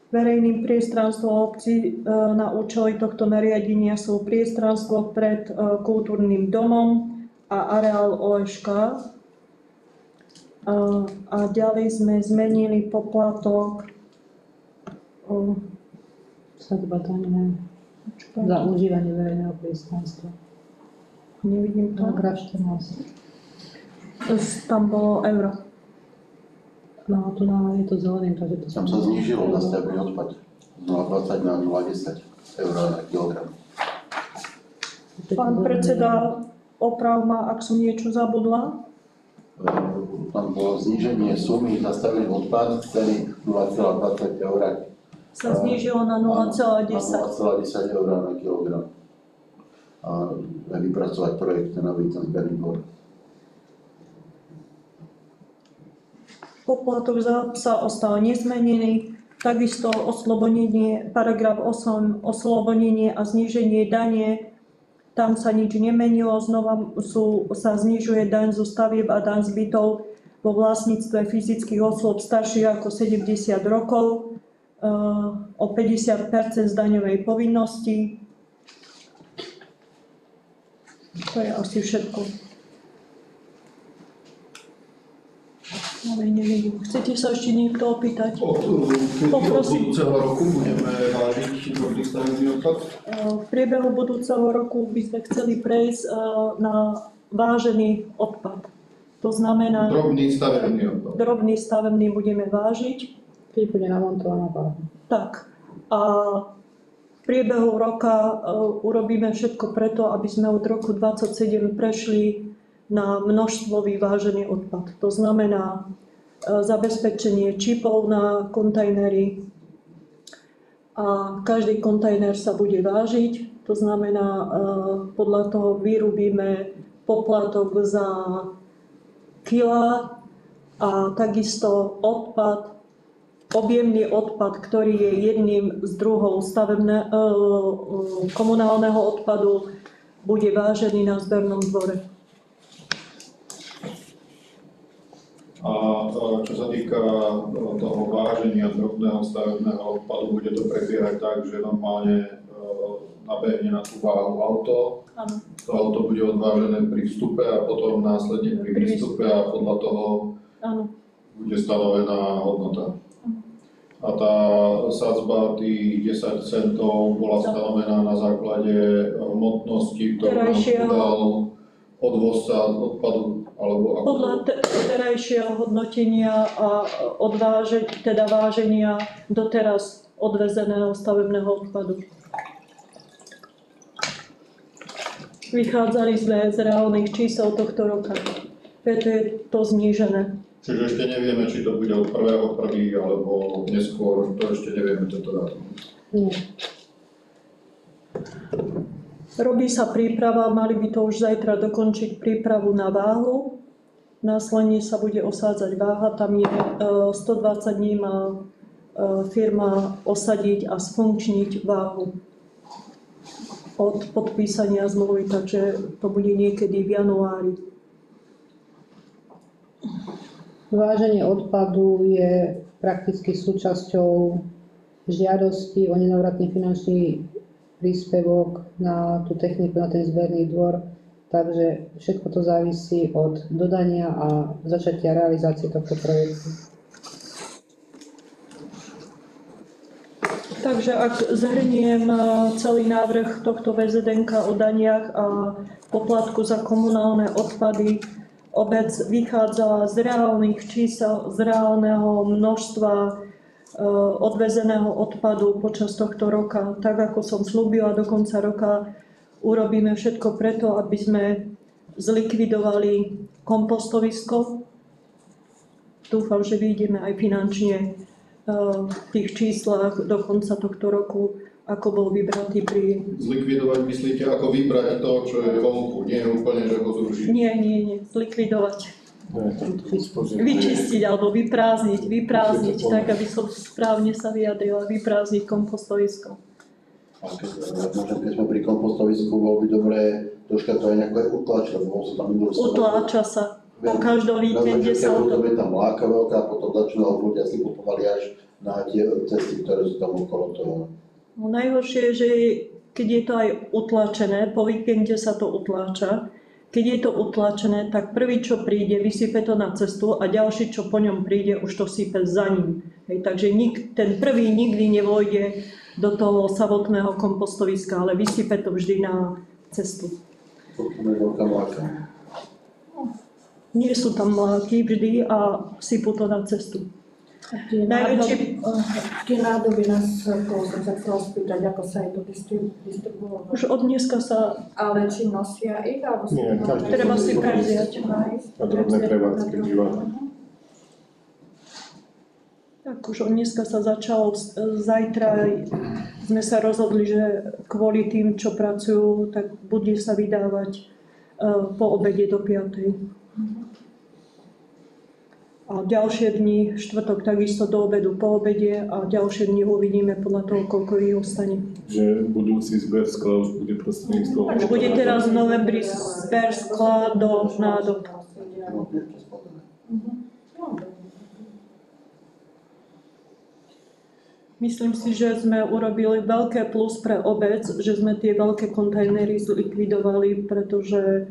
Verejným priestranstvom obci na účely tohto nariadenia sú priestranstvo pred kultúrnym domom a areál OŠK. A ďalej sme zmenili poplatok za užívanie verejného priestranstva. Nevidím to. Paragraf 14. Tam bolo euro. No, tu je to zeleným, takže to Tam sa znížilo na stavebný odpad z 0,20 na 0,10 eur na kilogram. Pán predseda, oprav ma, ak som niečo zabudla. Tam bolo zníženie sumy za stavebný odpad ceny 0,20 eur. Sa znížilo na 0,10. Na 0,10 eur na kilogram. A vypracovať projekt na ten zberný dvor. Poplatok za psa ostal nezmenený. Takisto paragraf 8, oslobodenie a zníženie dane. Tam sa nič nemenilo. Znova sa znižuje daň zo stavieb a daň z bytov vo vlastníctve fyzických osôb starších ako 70 rokov o 50% z daňovej povinnosti. To je asi všetko. Chcete sa ešte niekto opýtať? Poprosím. Budúceho roku budeme vážiť drobný stavebný odpad? V priebehu budúceho roku by sme chceli prejsť na vážený odpad. To znamená, Drobný stavebný odpad. drobný stavebný budeme vážiť. prípadne namontovaná váha. Tak. A v priebehu roka urobíme všetko preto, aby sme od roku 2027 prešli na množstvo vyvážený odpad. To znamená zabezpečenie čipov na kontajnery a každý kontajner sa bude vážiť. To znamená, podľa toho vyrobíme poplatok za kila a takisto odpad, objemný odpad, ktorý je jedným z druhov komunálneho odpadu, bude vážený na zbernom dvore. A čo sa týka toho váženia drobného stavebného odpadu, bude to prebiehať tak, že normálne nabehne na tú váhu auto. Áno. To auto bude odvážené pri vstupe a potom následne pri výstupe a podľa toho bude stanovená hodnota. A tá sadzba tých 10 centov bola stanovená na základe hmotnosti, ktorú nám dal odvozca odpadu, alebo ako... Podľa terajšieho hodnotenia a váženia doteraz odvezeného stavebného odpadu. Vychádzali sme z reálnych čísel tohto roka, preto je to znížené. Čiže ešte nevieme, či to bude od 1.1. alebo neskôr, to ešte nevieme tento dátum. Robí sa príprava, mali by to už zajtra dokončiť prípravu na váhu. Následne sa bude osádzať váha, tam je 120 dní má firma osadiť a sfunkčniť váhu od podpísania zmluvy, takže to bude niekedy v januári. Váženie odpadu je prakticky súčasťou žiadosti o nenávratný finančný príspevok na tú techniku, na ten zberný dvor, takže všetko to závisí od dodania a začatia realizácie tohto projektu. Takže ak zhrniem celý návrh tohto VZN-ka o daniach a poplatku za komunálne odpady, obec vychádza z reálnych čísel, z reálneho množstva odvezeného odpadu počas tohto roka. Tak ako som slúbila, do konca roka urobíme všetko preto, aby sme zlikvidovali kompostovisko. Dúfam, že vyjdeme aj finančne v tých číslach do konca tohto roku, ako bol vybratý pri... Zlikvidovať myslíte, ako vybrať to, čo je vonku, nie úplne, že ho zrušiť? Nie, zlikvidovať. Vyčistiť alebo vyprázdniť, tak aby som správne sa vyjadrila, vyprázdniť kompostovisko. Keď sme pri kompostovisku, bolo by dobré troška to aj nejako utlačiť, lebo sa tam minulý utláča sa. Po každom víkende sa to... je tam láka veľká, potom začínalo ľudia si kupovali až na tie cesty, ktoré sú tam okolo toho. No, najhoršie je, že keď je to aj utlačené, po víkende sa to utláča. Keď je to utlačené, tak prvý, čo príde, vysype to na cestu a ďalší, čo po ňom príde, už to sype za ním. Takže ten prvý nikdy nevojde do toho samotného kompostoviska, ale vysype to vždy na cestu. Potom je veľká mláka. Nie sú tam mláky vždy a sypú to na cestu. Tie nádoby nás, som sa chcela spýtať, ako sa je to distribuovalo. Už od dneska sa... Ale či nosia ich, alebo si treba si prevziať. A drobné prevádzky divadla. Tak už od dneska sa začalo, zajtra sme sa rozhodli, že kvôli tým, čo pracujú, tak bude sa vydávať po obede do 5. A ďalšie dni, štvrtok takisto do obedu, po obede a ďalšie dni uvidíme podľa toho, koľko ich ostane. Že budúci zber skla už bude prostredníctvom... Takže bude teraz v novembri zber skla do nádob. Myslím si, že sme urobili veľké plus pre obec, že sme tie veľké kontajnery zlikvidovali, pretože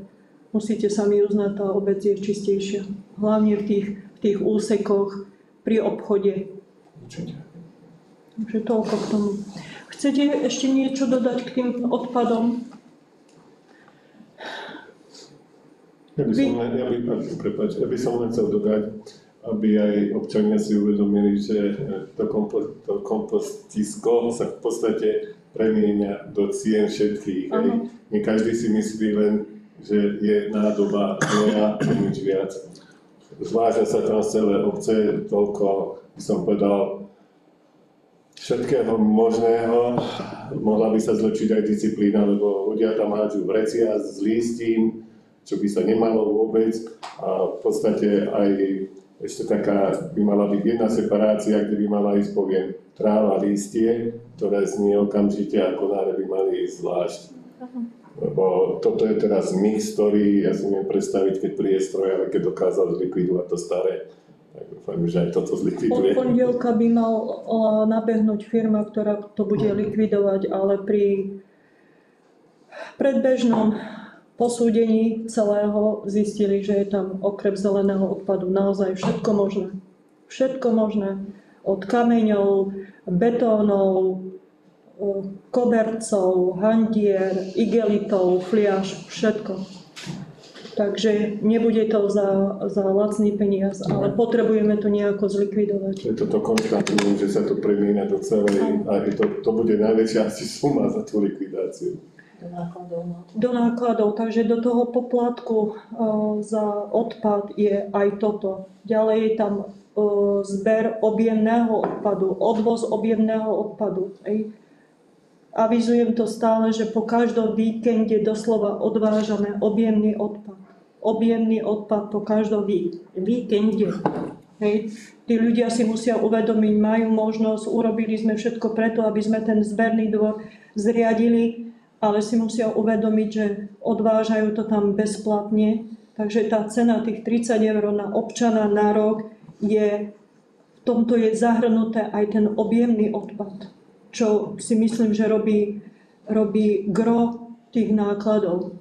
musíte sami uznať, tá obec je čistejšia. Hlavne v tých úsekoch pri obchode. Určite. Takže toľko k tomu. Chcete ešte niečo dodať k tým odpadom? Ja by som len chcel dodať, aby aj občania si uvedomili, že to kompostisko sa v podstate premieňa do cien všetkých. Nie každý si myslí len, že je nádoba moja a nič viac. Zváža sa tam z celé obce, toľko by som povedal všetkého možného. Mohla by sa zlepšiť aj disciplína, lebo ľudia tam hádžu vrecia s lístím, čo by sa nemalo vôbec. A v podstate aj ešte taká by mala byť jedna separácia, kde by mala ísť, poviem, tráva, lístie, ktoré znie okamžite a konáre by mali ísť zvlášť. Lebo toto je teraz mix, ktorý ja si viem predstaviť, keď príde stroj, ale keď dokázal zlikvidovať to staré, tak dúfam, že aj toto zlikviduje. Od pondelka by mal nabehnúť firma, ktorá to bude likvidovať, ale pri predbežnom posúdení celého zistili, že je tam okrem zeleného odpadu naozaj všetko možné. Všetko možné. Od kameňov, betónov, kobercov, handier, igelitov, fliaž, všetko. Takže nebude to za lacný peniaz, ale potrebujeme to nejako zlikvidovať. Je toto konštantujem, že sa to premieňa do celej, a to bude najväčšia asi suma za tú likvidáciu. Do nákladov, takže do toho poplatku za odpad je aj toto. Ďalej je tam zber objemného odpadu, odvoz objemného odpadu. Avizujem to stále, že po každom víkende doslova odvážame objemný odpad. Objemný odpad po každom víkende. Tí ľudia si musia uvedomiť, majú možnosť, urobili sme všetko preto, aby sme ten zberný dvor zriadili, ale si musia uvedomiť, že odvážajú to tam bezplatne. Takže tá cena tých 30 eur na občana na rok v tomto je zahrnuté aj ten objemný odpad, čo si myslím, že robí gro tých nákladov.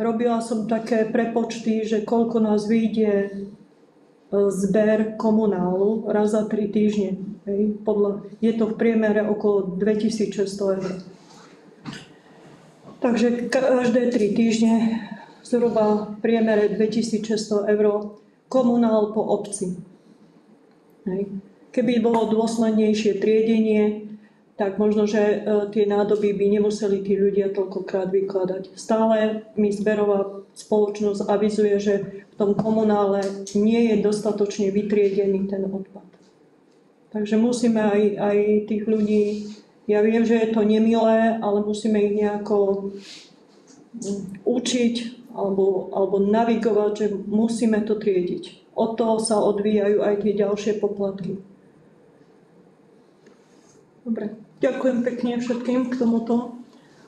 Robila som také prepočty, že koľko nás vyjde zber komunálu raz za 3 týždne. Je to v priemere okolo 2600 eur. Takže každé 3 týždne zhruba v priemere 2600 eur komunál po obci. Keby bolo dôslednejšie triedenie, tak možno, že tie nádoby by nemuseli tí ľudia toľkokrát vykladať. Stále mi zberová spoločnosť avizuje, že v tom komunále nie je dostatočne vytriedený ten odpad. Takže musíme aj tých ľudí, ja viem, že je to nemilé, ale musíme ich nejako učiť alebo navigovať, že musíme to triediť. Od toho sa odvíjajú aj tie ďalšie poplatky. Dobre, ďakujem pekne všetkým k tomuto.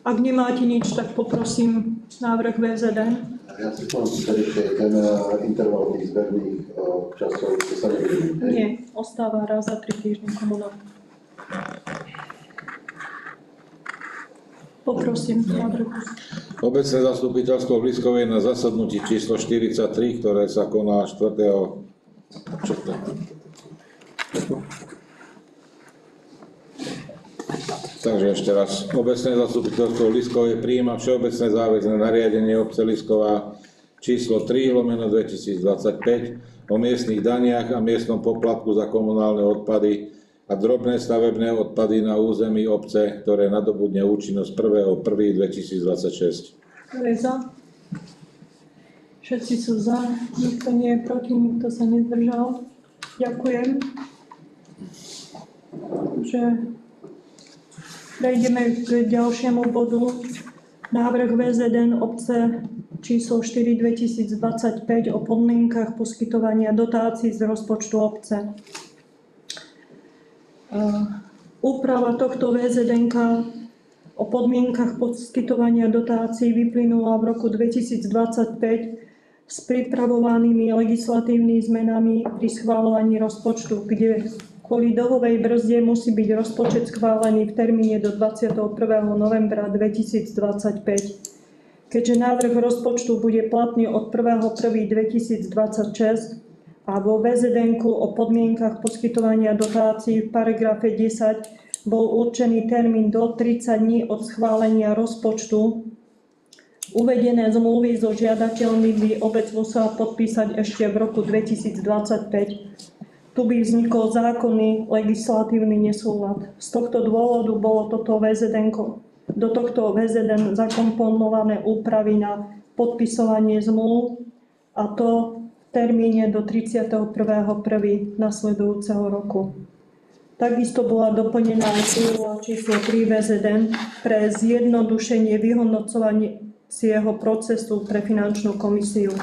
Ak nemáte nič, tak poprosím návrh VZN. Ja si poviem pýtať ešte ten interval tých zberných časov, čo sa nevidí. Nie, ostáva raz za 3 týždne komunál. Poprosím návrh. Obecné zastupiteľstvo v Liskovej na zasadnutí číslo 43, ktoré sa koná 4. Takže ešte raz. Obecné zastupiteľstvo v Liskovej prijíma všeobecné záväzné nariadenie obce Lisková číslo 3/2025 o miestnych daniach a miestnom poplatku za komunálne odpady a drobné stavebné odpady na území obce, ktoré nadobudne účinnosť 1.1.2026. Kto je za? Všetci sú za, nikto nie je proti, nikto sa nezdržal. Ďakujem. Takže prejdeme k ďalšiemu bodu. Návrh VZN obce číslo 4/2025 o podmienkach poskytovania dotácií z rozpočtu obce. Úprava tohto VZN-ka o podmienkach poskytovania dotácií vyplynula v roku 2025 s pripravovanými legislatívnymi zmenami pri schvaľovaní rozpočtu, kde kvôli dlhovej brzde musí byť rozpočet schválený v termíne do 21. novembra 2025. Keďže návrh rozpočtu bude platný od 1.1.2026 a vo VZN-ku o podmienkach poskytovania dotácií v paragrafe 10 bol určený termín do 30 dní od schválenia rozpočtu, uvedené zmluvy so žiadateľmi by obec musela podpísať ešte v roku 2025. Tu by vznikol zákonný legislatívny nesúlad. Z tohto dôvodu bolo do tohto VZN zakomponované úpravy na podpisovanie zmluv, a to v termíne do 31.1. nasledujúceho roku. Takisto bola doplnená príloha číslo 3 VZN pre zjednodušenie vyhodnocovacieho procesu pre finančnú komisiu.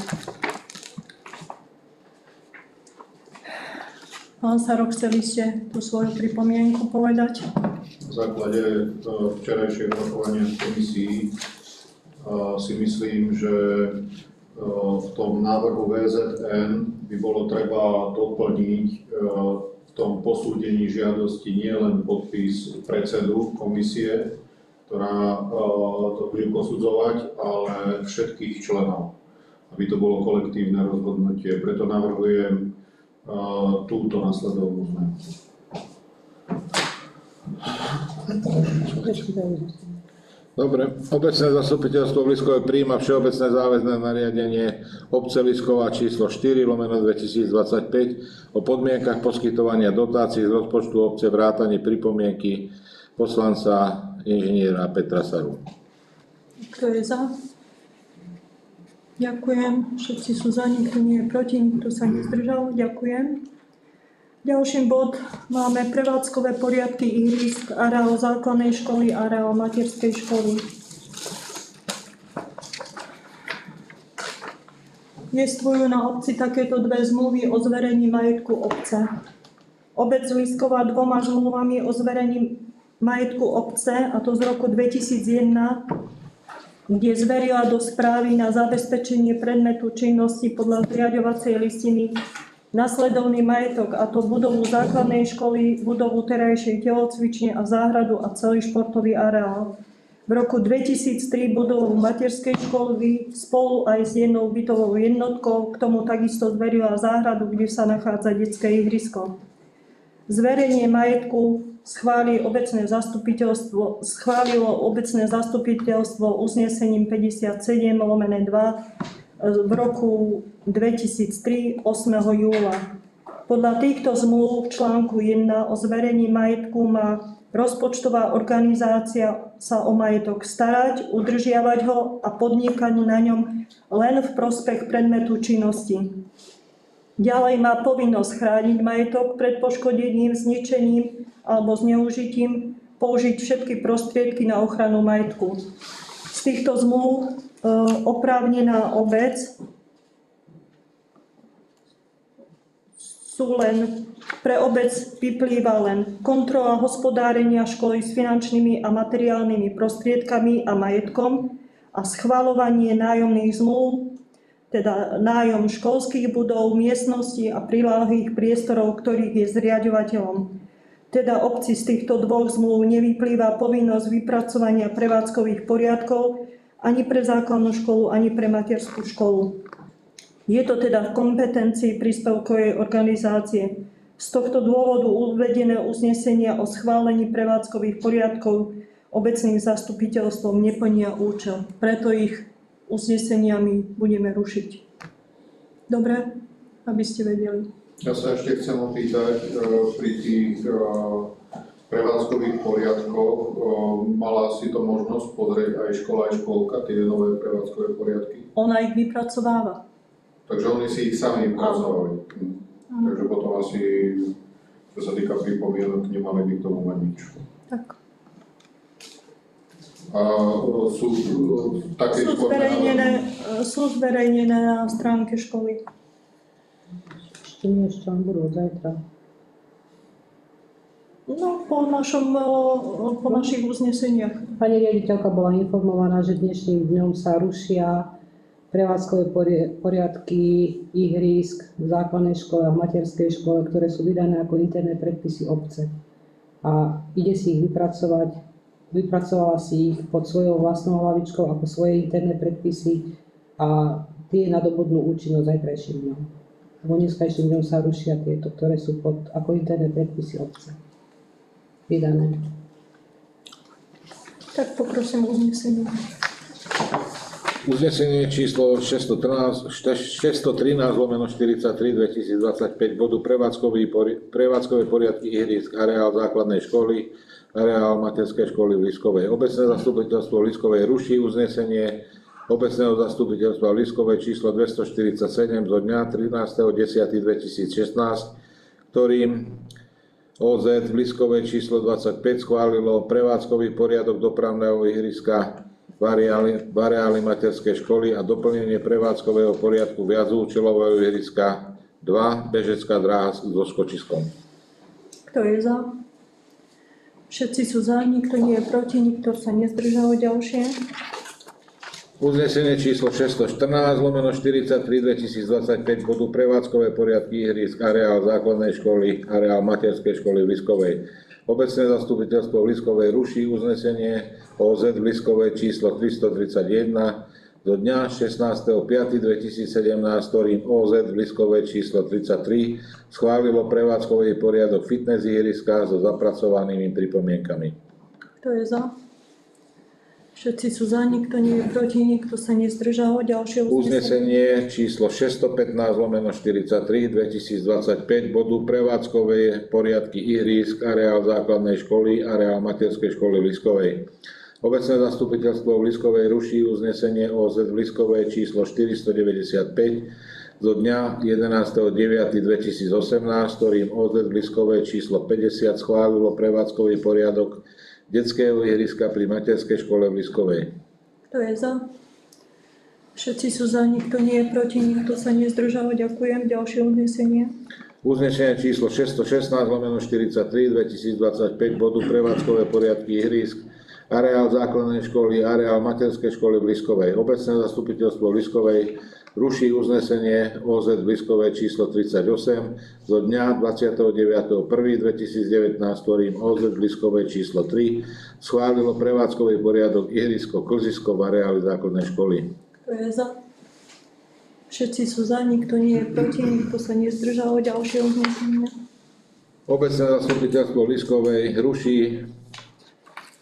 Pán Sarok, chceli ste tú svoju pripomienku povedať? V základe včerajšieho rokovania v komisii si myslím, že v tom návrhu VZN by bolo treba doplniť v tom posúdení žiadosti nielen podpis predsedu komisie, ktorá to bude posudzovať, ale všetkých členov, aby to bolo kolektívne rozhodnutie. Preto navrhujem túto nasledovnú zmenu. Dobre. Obecné zastupiteľstvo v Liskove prijíma všeobecné záväzné nariadenie obce Liskova číslo 4/2025 o podmienkach poskytovania dotácií z rozpočtu obce vrátane pripomienky poslanca inžiniera Petra Saru. Kto je za? Ďakujem. Všetci sú za, nikto nie je proti, nikto sa nezdržal. Ďakujem. Ďalší bod máme prevádzkové poriadky ihrisk, areál základnej školy, areál materskej školy. Jestvujú na obci takéto dve zmluvy o zverení majetku obce. Obec Liskova 2 zmluvami o zverení majetku obce, a to z roku 2001, kde zverila do správy na zabezpečenie predmetu činnosti podľa zriaďovacej listiny nasledovný majetok, a to budovu základnej školy, budovu terajšej telocvične a záhradu a celý športový areál. V roku 2003 budovu materskej školy spolu aj s jednou bytovou jednotkou, k tomu takisto zverila záhradu, kde sa nachádza detské ihrisko. Zverenie majetku schválilo obecné zastupiteľstvo uznesením 57/2 v roku 2003 8. júla. Podľa týchto zmluv v článku 1 o zverení majetku má rozpočtová organizácia sa o majetok starať, udržiavať ho a podnikať na ňom len v prospech predmetu činnosti. Ďalej má povinnosť chrániť majetok pred poškodením, zničením alebo zneužitím, použiť všetky prostriedky na ochranu majetku. Z týchto zmluv oprávnená obec pre obec vyplýva len kontrola hospodárenia školy s finančnými a materiálnymi prostriedkami a majetkom a schvaľovanie nájomných zmluv, teda nájom školských budov, miestností a priláhlých priestorov, ktorých je zriaďovateľom. Teda obci z týchto dvoch zmluv nevyplýva povinnosť vypracovania prevádzkových poriadkov ani pre základnú školu, ani pre materskú školu. Je to teda v kompetencii príspevkovej organizácie. Z tohto dôvodu uvedené uznesenia o schválení prevádzkových poriadkov obecným zastupiteľstvom neplnia účel. Preto ich uzneseniami budeme rušiť. Dobre? Aby ste vedeli. Ja sa ešte chcem opýtať, pri tých prevádzkových poriadkoch mala si to možnosť pozrieť aj škola, aj škôlka, tie nové prevádzkové poriadky? Ona ich vypracováva. Takže oni si ich sami vypracovali. Takže potom asi, čo sa týka pripomienok, nemali by k tomu mať nič. Tak. A sú zverejnené na stránke školy. Ešte nie, ešte len budú zajtra. No, po našich uzneseniach. Pani riaditeľka bola informovaná, že dnešným dňom sa rušia prevádzkové poriadky ihrísk v základnej škole a v materskej škole, ktoré sú vydané ako interné predpisy obce. A ide si ich vypracovať, vypracovala si ich pod svojou vlastnou hlavičkou ako svoje interné predpisy a tie nadobudnú účinnosť zajtrajším dňom. Lebo dneskajším dňom sa rušia tieto, ktoré sú ako interné predpisy obce vydané. Tak poprosím uznesenie. Uznesenie číslo 613/43/2025 bodu prevádzkové poriadky ihrísk, areál základnej školy, areál materskej školy v Liskovej. Obecné zastupiteľstvo v Liskovej ruší uznesenie obecného zastupiteľstva v Liskovej číslo 247 zo dňa 13.10.2016, ktorým OZ v Liskovej číslo 25 schválilo prevádzkový poriadok dopravného ihriska v areáli materskej školy a doplnenie prevádzkového poriadku viacúčelového ihriska 2 bežecká dráha so skočiskom. Kto je za? Všetci sú za, nikto nie je proti, nikto sa nezdržal. Ďalšie. Uznesenie číslo 614/43/2025 budú prevádzkové poriadky ihrisk areál základnej školy, areál materskej školy v Liskovej. Obecné zastupiteľstvo v Liskovej ruší uznesenie OZ v Liskovej číslo 331 do dňa 16.5.2017, ktorým OZ v Liskovej číslo 33 schválilo prevádzkový poriadok fitness ihriska so zapracovanými pripomienkami. Kto je za? Všetci sú za, nikto nie je proti, nikto sa nezdržal. Ďalšie uznesenie číslo 615/43/2025 budú prevádzkové poriadky ihrísk, areál základnej školy, areál materskej školy v Liskovej. Obecné zastupiteľstvo v Liskovej ruší uznesenie OZ v Liskovej číslo 495 zo dňa 11.9.2018, ktorým OZ v Liskovej číslo 50 schválilo prevádzkový poriadok detského ihriska pri materskej škole v Liskovej. Kto je za? Všetci sú za, nikto nie je proti, nikto sa nezdržal. Ďakujem. Ďalšie uznesenie. Uznesenie číslo 616/43/2025 budú prevádzkové poriadky ihrisk, areál základnej školy, areál materskej školy v Liskovej. Obecné zastupiteľstvo v Liskovej ruší uznesenie OZ v Liskovej číslo 38 zo dňa 29.1.2019, ktorým OZ v Liskovej číslo 3 schválilo prevádzkový poriadok ihrisko Klzisko v areáli základnej školy. Kto je za? Všetci sú za, nikto nie je proti, nikto sa nezdržal. Ďalšie uznesenie. Obecné zastupiteľstvo v Liskovej ruší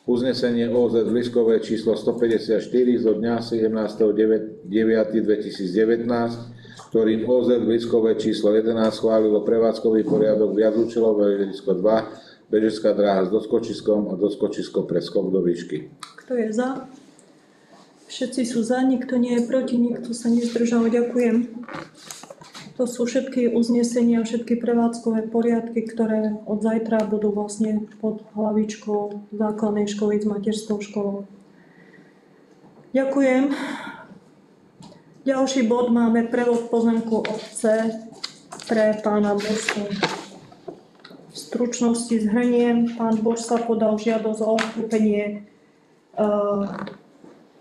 uznesenie OZ v Liskovej číslo 154 zo dňa 17.9.2019, ktorým OZ v Liskovej číslo 11 schválilo prevádzkový poriadok viacúčelového ihrisko 2, bežecká dráha s doskočiskom a doskočisko pre skok do výšky. Kto je za? Všetci sú za, nikto nie je proti, nikto sa nezdržal. Ďakujem. To sú všetky uznesenia, všetky prevádzkové poriadky, ktoré od zajtra budú vlastne pod hlavičkou základnej školy s materskou školou. Ďakujem. Ďalší bod máme prevod pozemku obce pre pána Božsa. V stručnosti zhrniem, pán Božsa podal žiadosť o odkúpenie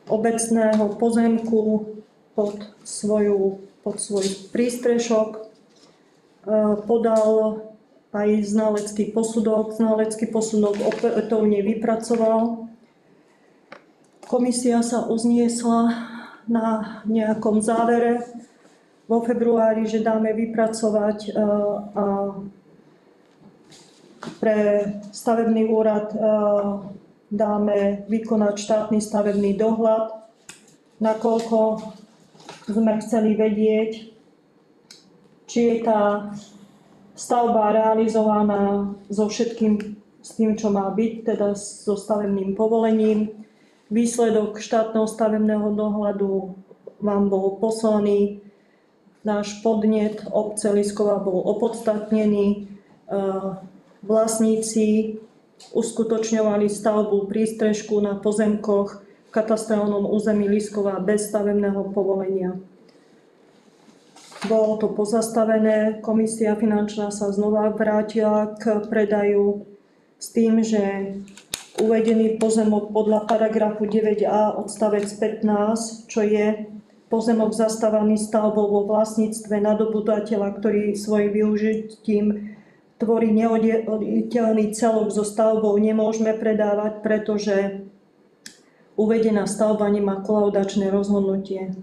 obecného pozemku pod svoj prístrešok, podal aj znalecký posudok. Znalecký posudok opätovne vypracoval. Komisia sa uzniesla na nejakom závere vo februári, že dáme vypracovať a pre stavebný úrad dáme vykonať štátny stavebný dohľad, nakoľko sme chceli vedieť, či je tá stavba realizovaná so všetkým s tým, čo má byť, teda so stavebným povolením. Výsledok štátneho stavebného dohľadu vám bol poslaný. Náš podnet obce Liskova bol opodstatnený. Vlastníci uskutočňovali stavbu prístrežku na pozemkoch v katastrálnom území Liskova bez stavebného povolenia. Bolo to pozastavené, komisia finančná sa znova vrátila k predaju s tým, že uvedený pozemok podľa paragrafu 9a odstavec 15, čo je pozemok zastávaný stavbou vo vlastníctve nadobudateľa, ktorý svojim využitím tvorí neoddeliteľný celok so stavbou, nemôžeme predávať, pretože uvedená stavba nemá kolaudačné rozhodnutie.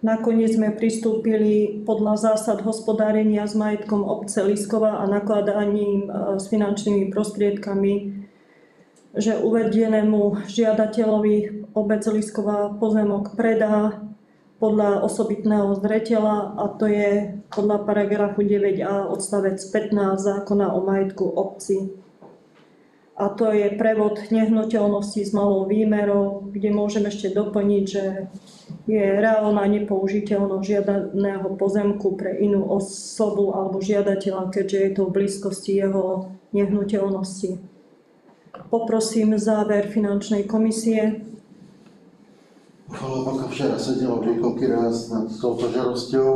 Nakoniec sme pristúpili podľa zásad hospodárenia s majetkom obce Liskova a nakladaním s finančnými prostriedkami, že uvedenému žiadateľovi obec Liskova pozemok predá podľa osobitného zreteľa, a to je podľa paragrafu 9a odstavec 15 zákona o majetku obci. A to je prevod nehnuteľnosti s malou výmerou, kde môžem ešte doplniť, že je reálna nepoužiteľnosť žiadaného pozemku pre inú osobu alebo žiadateľa, keďže je to v blízkosti jeho nehnuteľnosti. Poprosím záver finančnej komisie. Chvála Boha, včera sedela niekoľký raz nad touto žiadosťou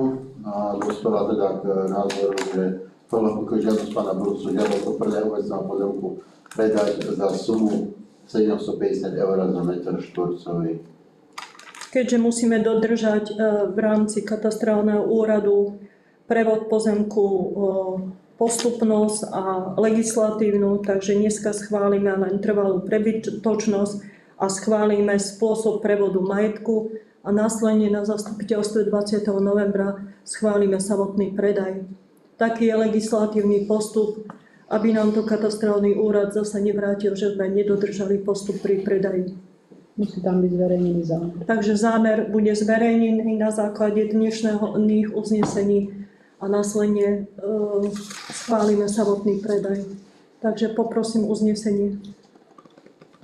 a dospela teda k názoru, že chvála Boha, žiadosť pána Burcu, žiadosť o predaj obecného pozemku predať za sumu 750 eur za meter štvorcový. Keďže musíme dodržať v rámci katastrálneho úradu prevod pozemku postupnosť a legislatívnu, takže dneska schválime len trvalú prebytočnosť a schválime spôsob prevodu majetku a následne na zastupiteľstve 20. novembra schválime samotný predaj. Taký je legislatívny postup, aby nám to katastrálny úrad zase nevrátil, že sme nedodržali postup pri predaji. Musí tam byť zverejnený zámer. Takže zámer bude zverejnený na základe dnešných uznesení a následne schválime samotný predaj. Takže poprosím uznesenie.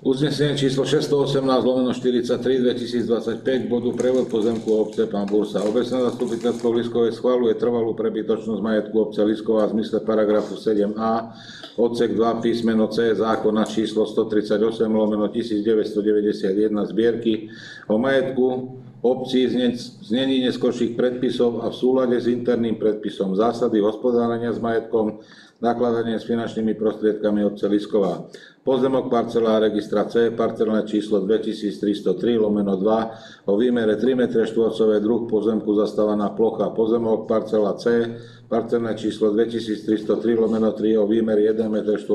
Uznesenie číslo 618/43 2025 bodu prevod pozemku obce pán Bursa. Obecné zastupiteľstvo Liskovej schvaľuje trvalú prebytočnosť majetku obce Lisková v zmysle paragrafu 7a odsek 2 písmeno C zákona číslo 138/1991 zbierky o majetku obcí znení neskorších predpisov a v súlade s interným predpisom zásady hospodárenia s majetkom, nakladanie s finančnými prostriedkami obce Lisková. Pozemok parcela registra C, parcelné číslo 2303/2 o výmere 3 m2, druh pozemku zastávaná plocha. Pozemok parcela C, parcelné číslo 2303/3 o výmere 1 m2,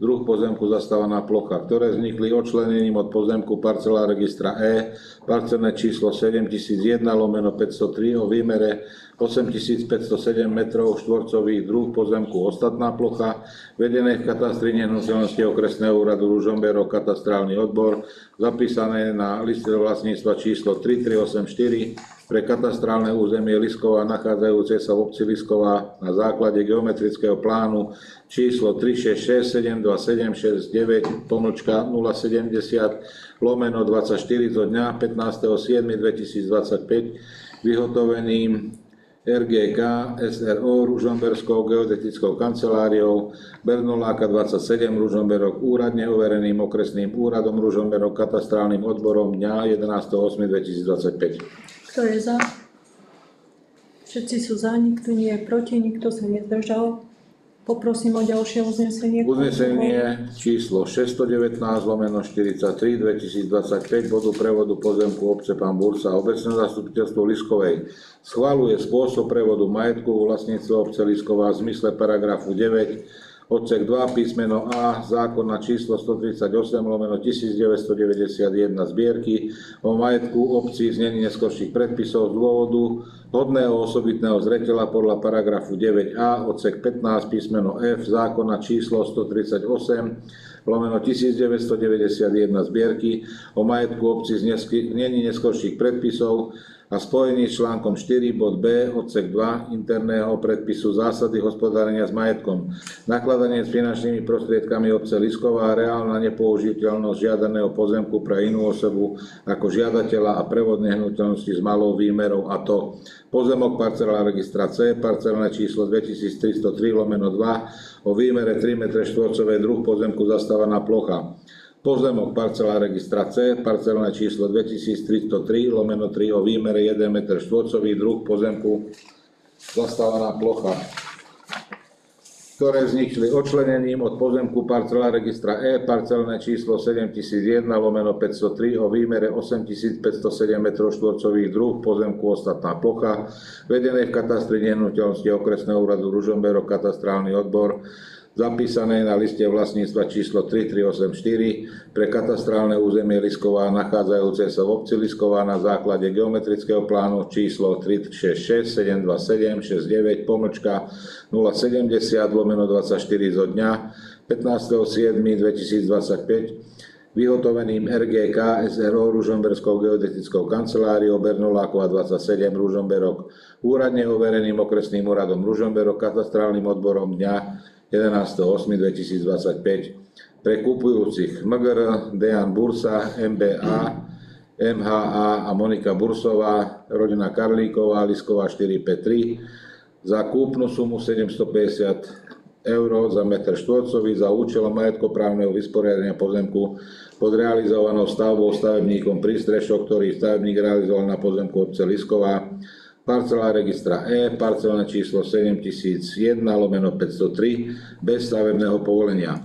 druh pozemku zastávaná plocha, ktoré vznikli odčlenením od pozemku parcela registra E, parcelné číslo 7001/503 o výmere 8507 m2, druh pozemku ostatná plocha, vedené v katastri nehnuteľnosti okresného úradu Ružomberok katastrálny odbor, zapísané na liste vlastníctva číslo 3384 pre katastrálne územie Lisková nachádzajúce sa v obci Lisková na základe geometrického plánu číslo 366-727-070/24 zo dňa 15.7.2025 vyhotoveným RGK SRO Ružomberskou geodetickou kanceláriou Bernoláka 27 Ružomberok úradne overeným okresným úradom Ružomberok katastrálnym odborom dňa 11.8.2025. Kto je za? Všetci sú za, nikto nie je proti, nikto sa nezdržal. Poprosím o ďalšie uznesenie. Uznesenie číslo 619/43 2025 bodu prevodu pozemku obce pán Bursa. Obecné zastupiteľstvo Liskovej schvaľuje spôsob prevodu majetku vlastníctva obce Lisková v zmysle paragrafu 9 odsek 2 písmeno A zákona číslo 138/1991 zbierky o majetku obcí znení neskorších predpisov z dôvodu hodného osobitného zreteľa podľa paragrafu 9a odsek 15 písmeno F zákona číslo 138/1991 zbierky o majetku obcí znení neskorších predpisov a spojený s článkom 4 bod B odsek 2 interného predpisu zásady hospodárenia s majetkom, nakladanie s finančnými prostriedkami obce Lisková, reálna nepoužiteľnosť žiadaného pozemku pre inú osobu ako žiadateľa a prevod nehnuteľnosti s malou výmerou, a to pozemok parcela registra C, parcelné číslo 2303/2 o výmere 3 m2, druh pozemku zastávaná plocha. Pozemok parcela registra C, parcelné číslo 2303/3 o výmere 1 m2, druh pozemku zastávaná plocha, ktoré vznikli odčlenením od pozemku parcela registra E, parcelné číslo 7001/503 o výmere 8507 m2, druh pozemku ostatná plocha, vedené v katastri nehnuteľnosti okresného úradu Ružomberok katastrálny odbor, zapísané na liste vlastníctva číslo 3384 pre katastrálne územie Lisková nachádzajúce sa v obci Lisková na základe geometrického plánu číslo 366-727-070/24 zo dňa 15.7.2025 vyhotoveným RGK SRO Ružomberskou geodetickou kanceláriou Bernolákova 27 Ružomberok, úradne overeným okresným úradom Ružomberok katastrálnym odborom dňa 11.8.2025 pre kupujúcich MGR Dejan Bursa MBA MHA a Monika Bursová, rodina Karlíková, Lisková 453 za kúpnu sumu 750 eur za metr štvorcový za účelom majetkoprávneho vysporiadania pozemku pod realizovanou stavbou stavebníkom prístrešok, ktorý stavebník realizoval na pozemku obce Lisková, parcela registra E, parcelné číslo 7001/503 bez stavebného povolenia.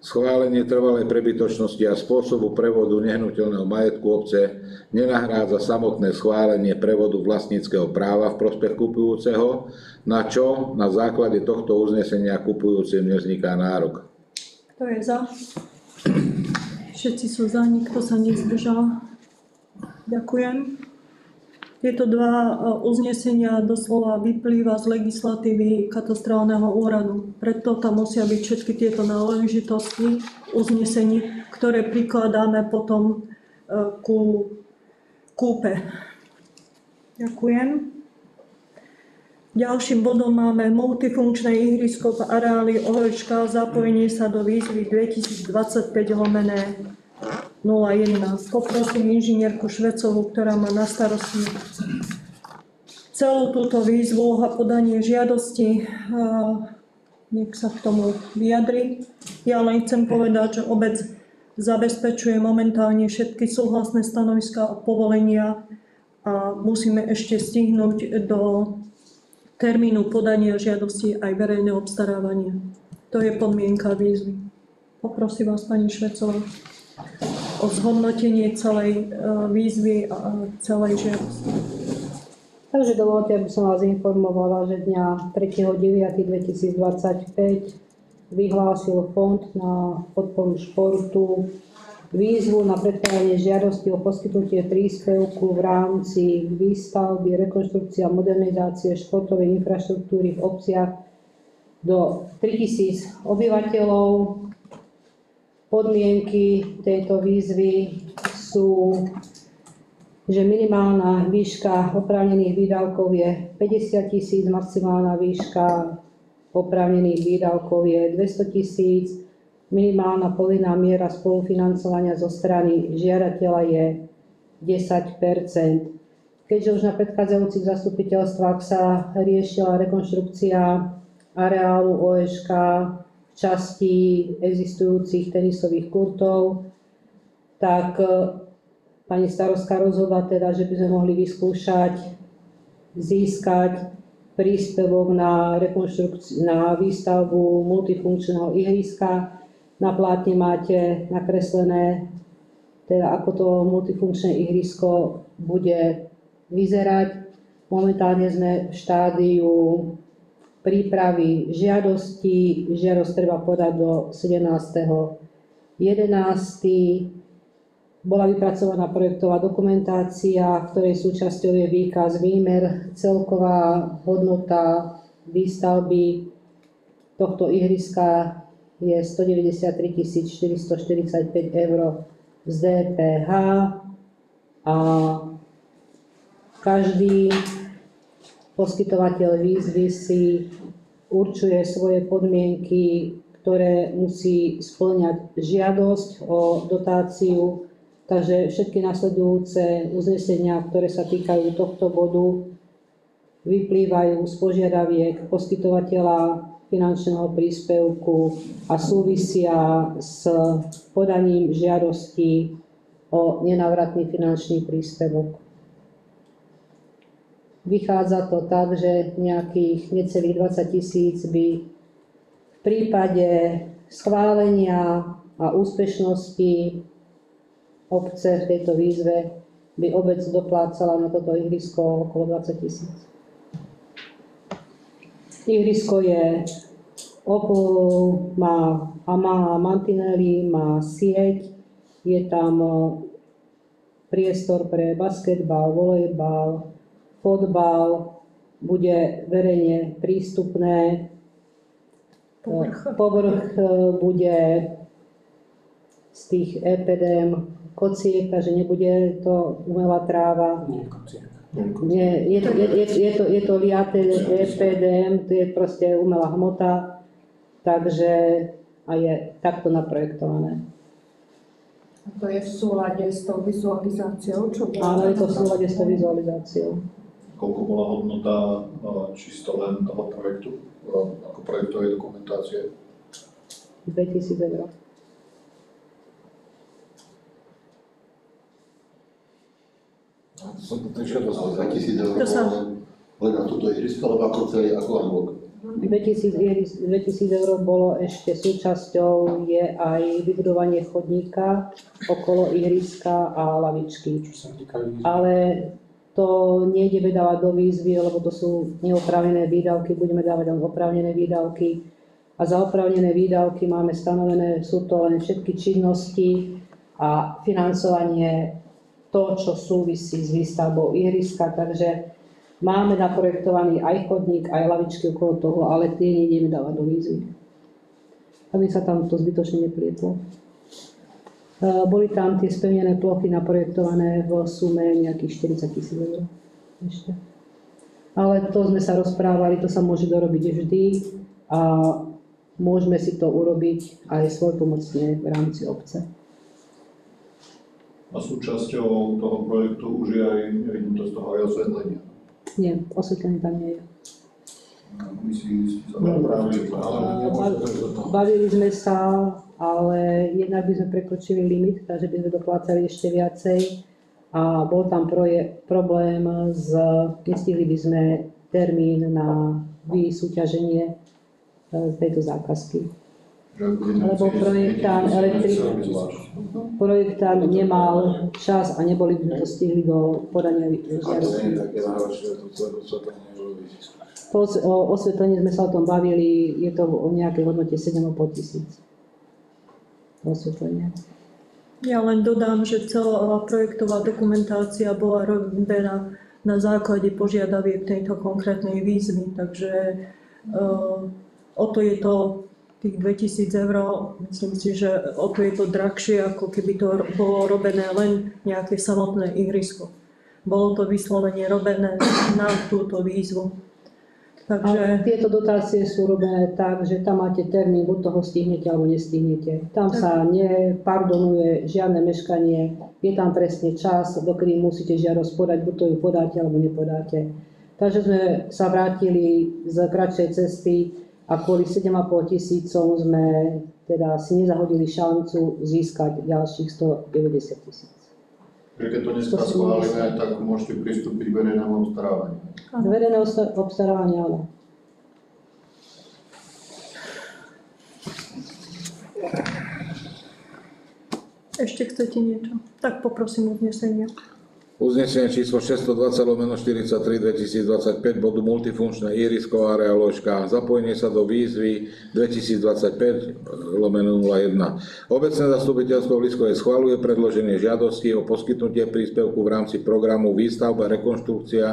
Schválenie trvalej prebytočnosti a spôsobu prevodu nehnuteľného majetku obce nenahrádza samotné schválenie prevodu vlastníckeho práva v prospech kupujúceho, na čo na základe tohto uznesenia kupujúcim nevzniká nárok. Kto je za? Všetci sú za, nikto sa nezdržal. Ďakujem. Tieto dva uznesenia doslova vyplýva z legislatívy katastrálneho úradu. Preto tam musia byť všetky tieto náležitosti uznesení, ktoré prikladáme potom ku kúpe. Ďakujem. Ďalším bodom máme multifunkčné ihrisko v areáli OŠK, zapojenie sa do výzvy 2025/01. Poprosím inžinierku Švecovú, ktorá má na starosti celú túto výzvu a podanie žiadosti. Nech sa k tomu vyjadri. Ja len chcem povedať, že obec zabezpečuje momentálne všetky súhlasné stanoviská a povolenia a musíme ešte stihnúť do termínu podania žiadosti aj verejné obstarávanie. To je podmienka výzvy. Poprosím vás, pani Švecová, o zhodnotenie celej výzvy a celej žiadosti. Takže dovolte, aby som vás informovala, že dňa 3.9.2025 vyhlásil Fond na podporu športu výzvu na predkladanie žiadosti o poskytnutie príspevku v rámci výstavby, rekonštrukcie a modernizácie športovej infraštruktúry v obciach do 3000 obyvateľov. Podmienky tejto výzvy sú, že minimálna výška oprávnených výdavkov je 50 000, maximálna výška oprávnených výdavkov je 200 000, minimálna povinná miera spolufinancovania zo strany žiadateľa je 10 %. Keďže už na predchádzajúcich zastupiteľstvách sa riešila rekonštrukcia areálu OŠK v časti existujúcich tenisových kurtov, tak pani starostka rozhodla teda, že by sme mohli vyskúšať získať príspevok na výstavbu multifunkčného ihriska. Na plátne máte nakreslené, teda ako to multifunkčné ihrisko bude vyzerať. Momentálne sme v štádiu prípravy žiadosti. Žiadosť treba podať do 17.11. Bola vypracovaná projektová dokumentácia, ktorej súčasťou je výkaz výmer. Celková hodnota výstavby tohto ihriska je 193 445 eur z DPH a každý poskytovateľ výzvy si určuje svoje podmienky, ktoré musí spĺňať žiadosť o dotáciu. Takže všetky nasledujúce uznesenia, ktoré sa týkajú tohto bodu, vyplývajú z požiadaviek poskytovateľa finančného príspevku a súvisia s podaním žiadosti o nenávratný finančný príspevok. Vychádza to tak, že nejakých necelých 20 000 by v prípade schválenia a úspešnosti obce v tejto výzve by obec doplácala na toto ihrisko okolo 20 000. Ihrisko je má mantinely, má sieť, je tam priestor pre basketbal, volejbal, fotbal, bude verejne prístupné. Povrch bude z tých EPDM kociek, takže nebude to umelá tráva. Nie, je to liaté EPDM, to je proste umelá hmota, takže a je takto naprojektované. To je v súlade s tou vizualizáciou, čo bolo? Áno, je to v súlade s tou vizualizáciou. Koľko bola hodnota čisto len toho projektu, ako projektovej dokumentácie? 2000 eur. To 2000 eur len na túto ihrisko, alebo ako celý akvamblok? 2000 eur bolo ešte súčasťou je aj vybudovanie chodníka okolo ihriska a lavičky. Ale to nejde dávať do výzvy, lebo to sú neoprávnené výdavky, budeme dávať len oprávnené výdavky. A za oprávnené výdavky máme stanovené, sú to len všetky činnosti a financovanie to, čo súvisí s výstavbou ihriska, takže máme naprojektovaný aj chodník, aj lavičky okolo toho, ale tie nejdeme dávať do výzvy. Aby sa tam to zbytočne neplietlo. Boli tam tie spevnené plochy naprojektované v sume nejakých 40 000 eur ešte. Ale to sme sa rozprávali, to sa môže dorobiť vždy a môžeme si to urobiť aj svojpomocne v rámci obce. A súčasťou toho projektu už je aj, nevidím to z toho, aj osvetlenie. Nie, osvetlenie tam nie je. My si zabrali, Bavili sme sa, ale jednak by sme prekročili limit, takže by sme doplácali ešte viacej a bol tam problém nestihli by sme termín na vysúťaženie tejto zákazky. Lebo projektant nemal čas a neboli by to stihli do podania žiadosti. O osvetlení sme sa o tom bavili, je to o nejakej hodnote 7 500 osvetlenia. Ja len dodám, že celá projektová dokumentácia bola robená na základe požiadaviek tejto konkrétnej výzvy, takže o to je to tých 2000 eur, myslím si, že o to je to drahšie, ako keby to bolo robené len nejaké samotné ihrisko. Bolo to vyslovene robené na túto výzvu. Takže... A tieto dotácie sú robené tak, že tam máte termín, buď toho stihnete alebo nestihnete. Tam sa nepardonuje žiadne meškanie, je tam presne čas, dokedy musíte žiadosť podať, buď to ju podáte alebo nepodáte. Takže sme sa vrátili z kratšej cesty a kvôli 7 500 sme teda si nezahodili šancu získať ďalších 190 000. Keď to dneska schválime, tak môžete pristúpiť k verejnému obstarávaniu. Verejné obstarávanie, áno. Ešte chcete niečo? Tak poprosím uznesenia. Uznesenie číslo 620/43/2025 bodu multifunkčné ihrisko area Ložka. Zapojenie sa do výzvy 2025/01. Obecné zastupiteľstvo v Liskovej schvaľuje predloženie žiadosti o poskytnutie príspevku v rámci programu Výstavba, rekonštrukcia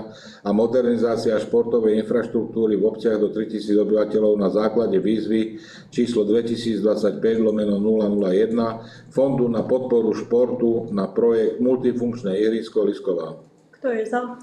a modernizácia športovej infraštruktúry v obciach do 3000 obyvateľov na základe výzvy číslo 2025/001 Fondu na podporu športu na projekt multifunkčné ihrisko Lisková. Kto je za?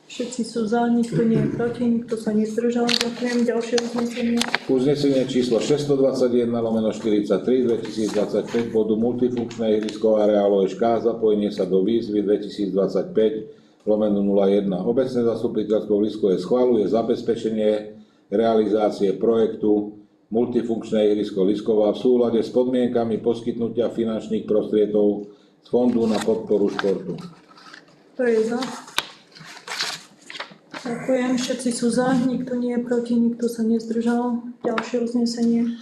Všetci sú za, nikto nie je proti, nikto sa nezdržal. Ďakujem. Ďalšie uznesenie. Uznesenie číslo 621/43/2025 bodu multifunkčné ihrisko area Ložka. Zapojenie sa do výzvy 2025/01. Obecné zastupiteľstvo v Liskovej schvaľuje zabezpečenie realizácie projektu multifunkčné ihrisko Lisková v súlade s podmienkami poskytnutia finančných prostriedkov z Fondu na podporu športu. Kto je za? Ďakujem. Všetci sú za, nikto nie je proti, nikto sa nezdržal. Ďalšie uznesenie.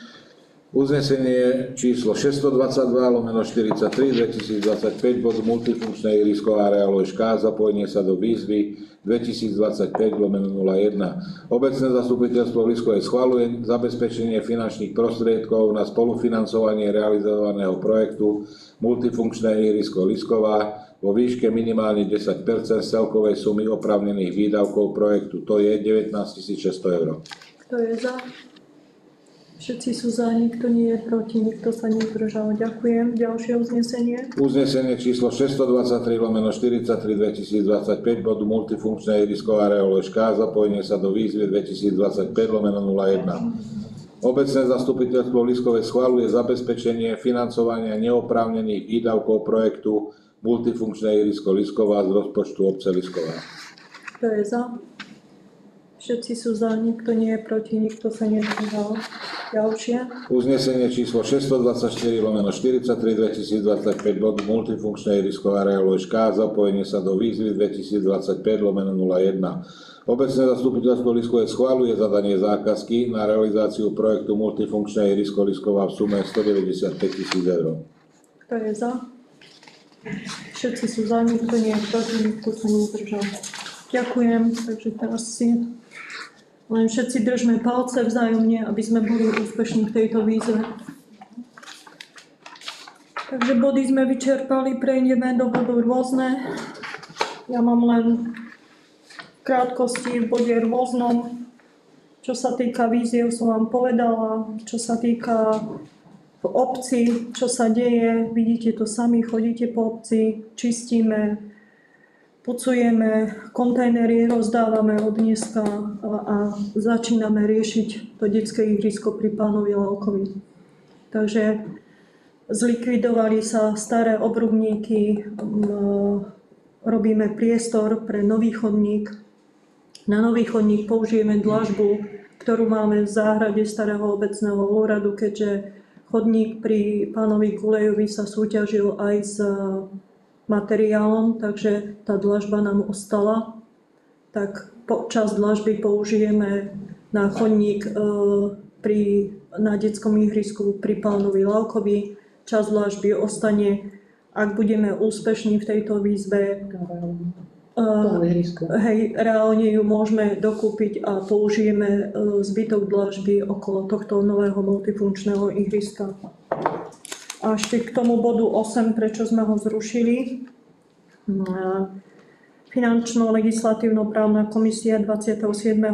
Uznesenie číslo 622/43/2025 bod multifunkčné ihrisko area Ložka. Zapojenie sa do výzvy 2025/01. Obecné zastupiteľstvo v Liskovej schvaľuje zabezpečenie finančných prostriedkov na spolufinancovanie realizovaného projektu multifunkčné ihrisko Lisková vo výške minimálne 10% z celkovej sumy oprávnených výdavkov projektu, to je 19 600 eur. Kto je za? Všetci sú za, nikto nie je proti, nikto sa nezdržal. Ďakujem. Ďalšie uznesenie. Uznesenie číslo 623/43/2025 bodu multifunkčné ihrisko area Ložka. Zapojenie sa do výzvy 2025/01. Obecné zastupiteľstvo Liskovej schvaľuje zabezpečenie financovania neoprávnených výdavkov projektu multifunkčné ihrisko Lisková z rozpočtu obce Lisková. Kto je za? Všetci sú za, nikto nie je proti, nikto sa nezdržal. Ďalšie. Uznesenie číslo 624/43 2025 bod multifunkčné ihrisko areálu ŠK, zapojenie sa do výzvy 2025/01. Obecné zastupiteľstvo Liskovej schvaľuje zadanie zákazky na realizáciu projektu multifunkčné ihrisko Lisková v sume 195 000 eur. Kto je za? Všetci sú za, nikto nie je proti, nikto sa nezdržal. Ďakujem, takže teraz si len všetci držme palce vzájomne, aby sme boli úspešní v tejto výzve. Takže body sme vyčerpali, prejdeme do bodu rôzne. Ja mám len v krátkosti v bode rôznom, čo sa týka víziev, som vám povedala, čo sa týka v obci, čo sa deje, vidíte to sami, chodíte po obci, čistíme, pucujeme, kontajnery rozdávame od dneska a začíname riešiť to detské ihrisko pri pánovi Laukovi. Takže zlikvidovali sa staré obrubníky, robíme priestor pre nový chodník. Na nový chodník použijeme dlažbu, ktorú máme v záhrade starého obecného úradu, keďže chodník pri pánovi Kulejovi sa súťažil aj s materiálom, takže tá dlažba nám ostala. Tak časť dlažby použijeme na chodník na detskom ihrisku pri pánovi Laukovi. Časť dlažby ostane, ak budeme úspešní v tejto výzve. Reálne ju môžeme dokúpiť a použijeme zbytok dlažby okolo tohto nového multifunkčného ihriska. A ešte k tomu bodu 8, prečo sme ho zrušili. Finančno-legislatívno-právna komisia 27.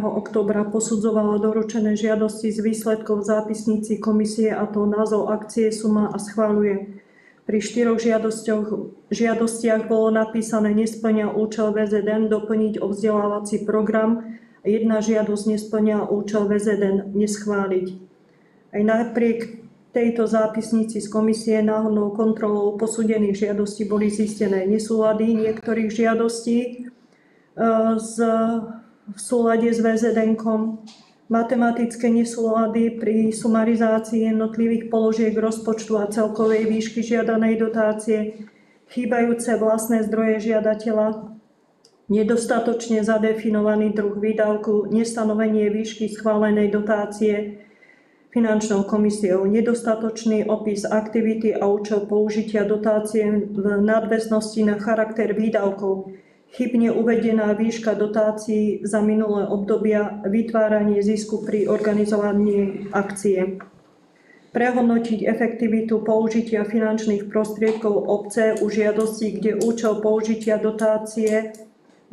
októbra posudzovala doručené žiadosti z výsledkov zápisníci komisie, a to názov akcie, suma a schváľuje. Pri 4 žiadostiach bolo napísané nesplňa účel VZN doplniť o vzdelávací program a jedna žiadosť nesplňa účel VZN neschváliť. Aj napriek tejto zápisnici z komisie náhodnou kontrolou posúdených žiadostí boli zistené nesúlady niektorých žiadostí v súlade s VZN-kom, matematické nesúlady pri sumarizácii jednotlivých položiek rozpočtu a celkovej výšky žiadanej dotácie, chýbajúce vlastné zdroje žiadateľa, nedostatočne zadefinovaný druh výdavku, nestanovenie výšky schválenej dotácie finančnou komisiou, nedostatočný opis aktivity a účel použitia dotácie v nadväznosti na charakter výdavkov, chybne uvedená výška dotácií za minulé obdobia, vytváranie zisku pri organizovaní akcie. Prehodnotiť efektivitu použitia finančných prostriedkov obce u žiadosti, kde účel použitia dotácie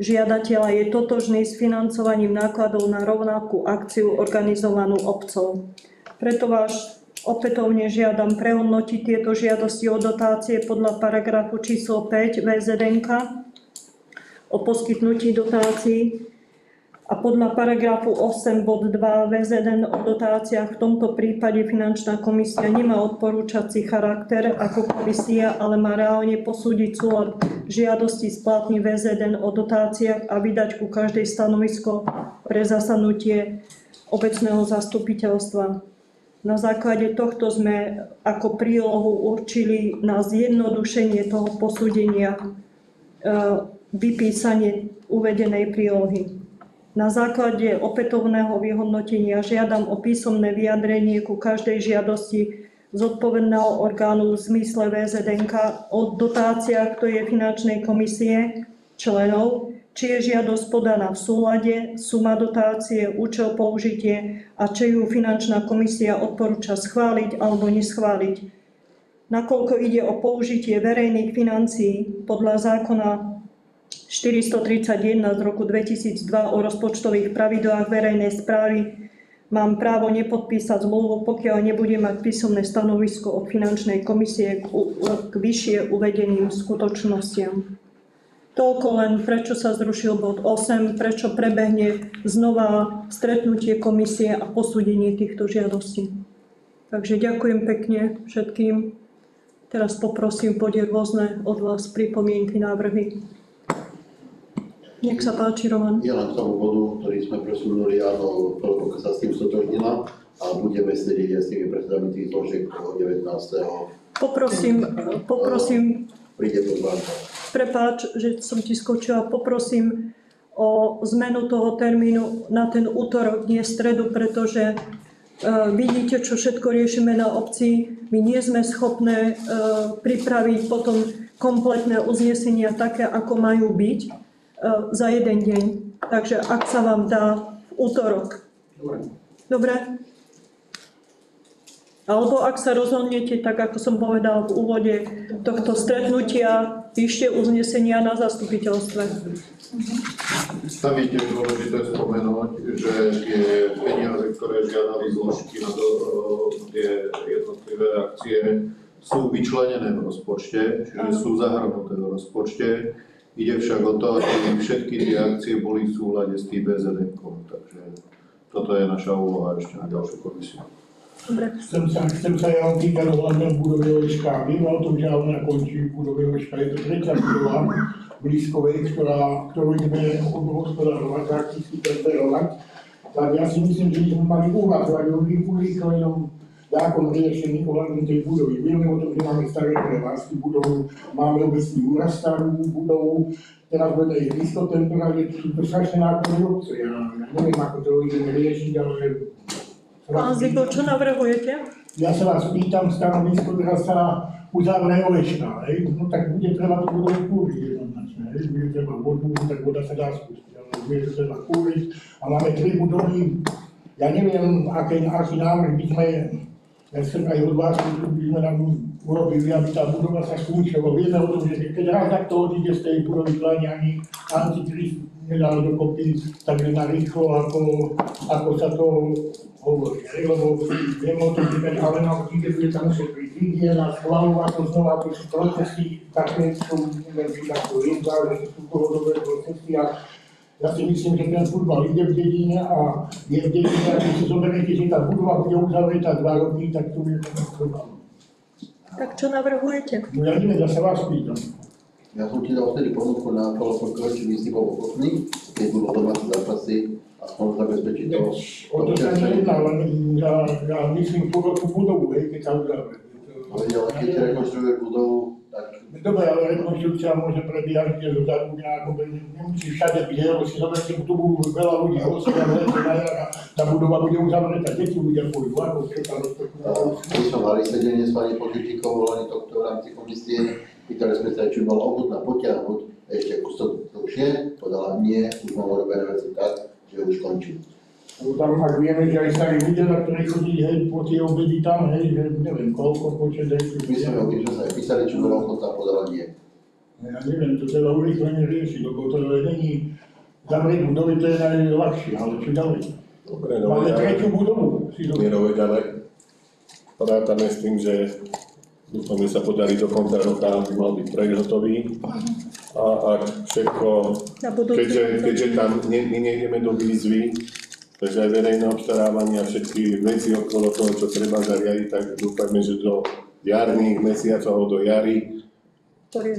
žiadateľa je totožný s financovaním nákladov na rovnakú akciu organizovanú obcov. Preto vás opätovne žiadam prehodnotiť tieto žiadosti o dotácie podľa paragrafu číslo 5 VZN o poskytnutí dotácií a podľa paragrafu 8 bod 2 VZN o dotáciách. V tomto prípade finančná komisia nemá odporúčací charakter ako komisia, ale má reálne posúdiť súlad žiadosti s platným VZN o dotáciách a vydať ku každej stanovisko pre zasadnutie obecného zastupiteľstva. Na základe tohto sme ako prílohu určili na zjednodušenie toho posúdenia vypísanie uvedenej prílohy. Na základe opätovného vyhodnotenia žiadam o písomné vyjadrenie ku každej žiadosti zodpovedného orgánu v zmysle VZN o dotáciách, to je finančnej komisie členov, či je žiadosť podaná v súlade, suma dotácie, účel použitie a či ju finančná komisia odporúča schváliť alebo neschváliť. Nakoľko ide o použitie verejných financií podľa zákona 431 z roku 2002 o rozpočtových pravidlách verejnej správy, mám právo nepodpísať zmluvu, pokiaľ nebudem mať písomné stanovisko od finančnej komisie k vyššie uvedeným skutočnostiam. Toľko len, prečo sa zrušil bod 8, prečo prebehne znova stretnutie komisie a posúdenie týchto žiadostí. Takže ďakujem pekne všetkým. Teraz poprosím, poďte rôzne od vás pripomienky, návrhy. Nech sa páči, Roman. Ja len k tomu bodu, ktorý sme presunuli, áno, Pelko sa s tým stotožnila a budeme sedieť s tými predsedami tých zložiek 19. Poprosím, príde to zvlášť. prepáč, že som ti skočila, poprosím o zmenu toho termínu na ten útorok, nie stredu, pretože vidíte, čo všetko riešime na obci. My nie sme schopné pripraviť potom kompletné uznesenia také, ako majú byť za jeden deň. Takže ak sa vám dá v útorok. Dobre? Alebo ak sa rozhodnete, tak ako som povedala v úvode tohto stretnutia, píšte uznesenia na zastupiteľstve. Tam je tiež dôležité spomenúť, že tie peniaze, ktoré žiadali zložky na tie jednotlivé akcie, sú vyčlenené v rozpočte, čiže sú zahrnuté v rozpočte. Ide však o to, aby všetky tie akcie boli v súlade s tým BZN-kom, takže toto je naša úloha ešte na ďalšiu komisiu. Chcem sa ja týkať ohľadom budovy OŠK. Vieme o tom, že ona končí v budove OŠK. Je to tretia budova blízkovej, ktorú ideme obhospodarovať, prakticky preferovať. Tak ja si myslím, že by sme mali uvažovať o urýchlenom zákon riešení ohľadom tej budovy. Vieme o tom, že máme staré prevázky budovu, máme obecný úraz starú budovu, teraz bude ich istotemporát, že sú to strašné náklady obce. Ja neviem, ako to ideme riešiť, ale... Pán Ziko, čo navrhujete? Ja sa vás pýtam, stanovisko, teraz sa uzavrie OŠK, no tak bude treba to budovu kúriť jednoznačne, bude treba vodu, tak voda sa dá spustiť, ale bude to treba kúriť a máme 3 budovy, ja neviem, aký návrh by sme, ja som aj od vás, by sme nám urobili, aby tá budova sa skončila. Vieme o tom, že keď raz takto odíde z tej budovy Kláňa, ani antikriz nedal dokopy tak na rýchlo, ako sa to hovorí. Lebo vieme o tom, že keď ale na určite bude tam musieť prísť hygiena, schvaľovať to znova, to sú procesy, také sú, neviem, či takto riedza, že to sú dlhodobé procesy a ja si myslím, že ten futbal ide v dedine a je v dedine, a keď si zoberiete, že tá budova bude uzavretá 2 roky, tak to bude to problém. Tak čo navrhujete? No ja neviem, ja sa vás pýtam. Ja som ti dal vtedy ponuku na Polopokovi, či by si bol ochotný, keď budú domáce zápasy, aspoň zabezpečiť to. O to sa nejedná, len ja myslím tú roku budovu, keď sa uzavrie. Ale keď rekonštruuje budovu, tak... Dobre, ale rekonštrukcia môže prebiehať kde zo zadu nejako, nemusí všade byť, lebo si zoberte, tu budú veľa ľudí, hospodia, tá budova bude uzavretá, deti ľudia pôjdu, ako čo tam rozpočúva. My sme mali sedenie s pani Podličíkovou, len tohto v rámci komisie, pýtali sme sa, či bola ochotná potiahnuť ešte kus to dlhšie, povedala nie, už mám urobené veci tak, že už končí. Tam, ak vieme, že aj starí ľudia, ktorí chodí, hej, po tie obedy tam, hej, že neviem, koľko počet dejší. My sme o tým, že sa aj písali, či bola ochotná, povedala nie. Ja neviem, to treba urýchlene riešiť, lebo to není zavrieť budovy, to je najľahšie, ale čo ďalej? Dobre, no máme tretiu budovu. Mierové ďalej. Porátame s tým, že dúfam, že sa podarí do konca roka, aby mal byť projekt hotový. A ak všetko, keďže tam my nejdeme do výzvy, takže aj verejné obstarávanie a všetky veci okolo toho, čo treba zariadiť, tak dúfajme, že do jarných mesiacov alebo do jary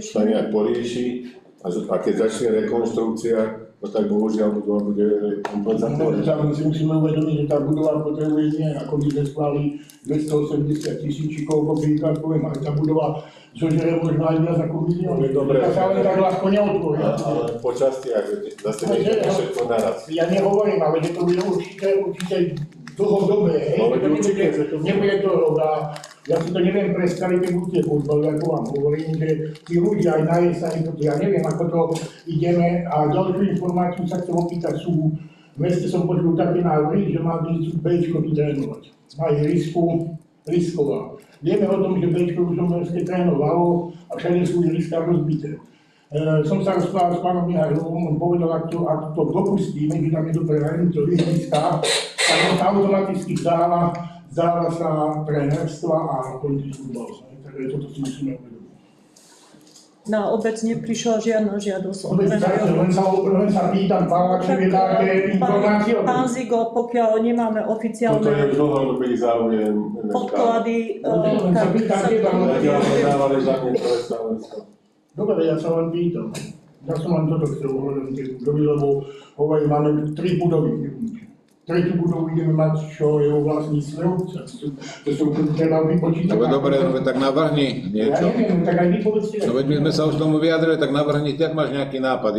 sa nejak porieši. A keď začne rekonštrukcia, no tak bohužiaľ budova bude kompletná. Tam si musíme uvedomiť, že tá budova potrebuje nie, ako by sme schválili 280 000 či koľko príklad poviem, ale tá budova zožere možno aj viac ako milión. Ja sa len tak ľahko neotvorí. Ale po častiach, zase nechceme všetko naraz. Ja nehovorím, ale že to bude určite dlhodobé, hej. Nebude to rok a ja si to neviem predstaviť, keď budete futbal, ako vám hovorím, že tí ľudia aj na jeseň, ja neviem, ako to ideme a ďalšiu informáciu sa chcem opýtať, sú v meste som počul také návrhy, že má byť Bčko tu trénovať. Má ihrisku Risková. Vieme o tom, že Bčko už som meste trénovalo a všade sú ihriska rozbité. Som sa rozprával s pánom Miháľovom, on povedal, ak to dopustíme, že tam je to prehraniť to ihriska, tak on automaticky dáva sa trénerstva a končí futbal. Takže toto si musíme uvedomiť. na obec neprišla žiadna žiadosť od Len sa pýtam, pána, či je také informácie. Pán Zigo, pokiaľ nemáme Toto je oficiálne dlhodobý záujem. podklady, tak sa Dávali za Slovensko. Dobre, ja sa len pýtam. Ja som len toto chcel hovoriť, tie budovy, lebo hovorím, máme 3 budovy. Tretiu budovu ideme mať, čo je vo vlastníctve obce. To sú treba vypočítať. Dobre, tak navrhni niečo. Ja neviem, tak aj vy povedzte. No veď my sme sa už tomu vyjadrili, tak navrhni, ak máš nejaký nápad.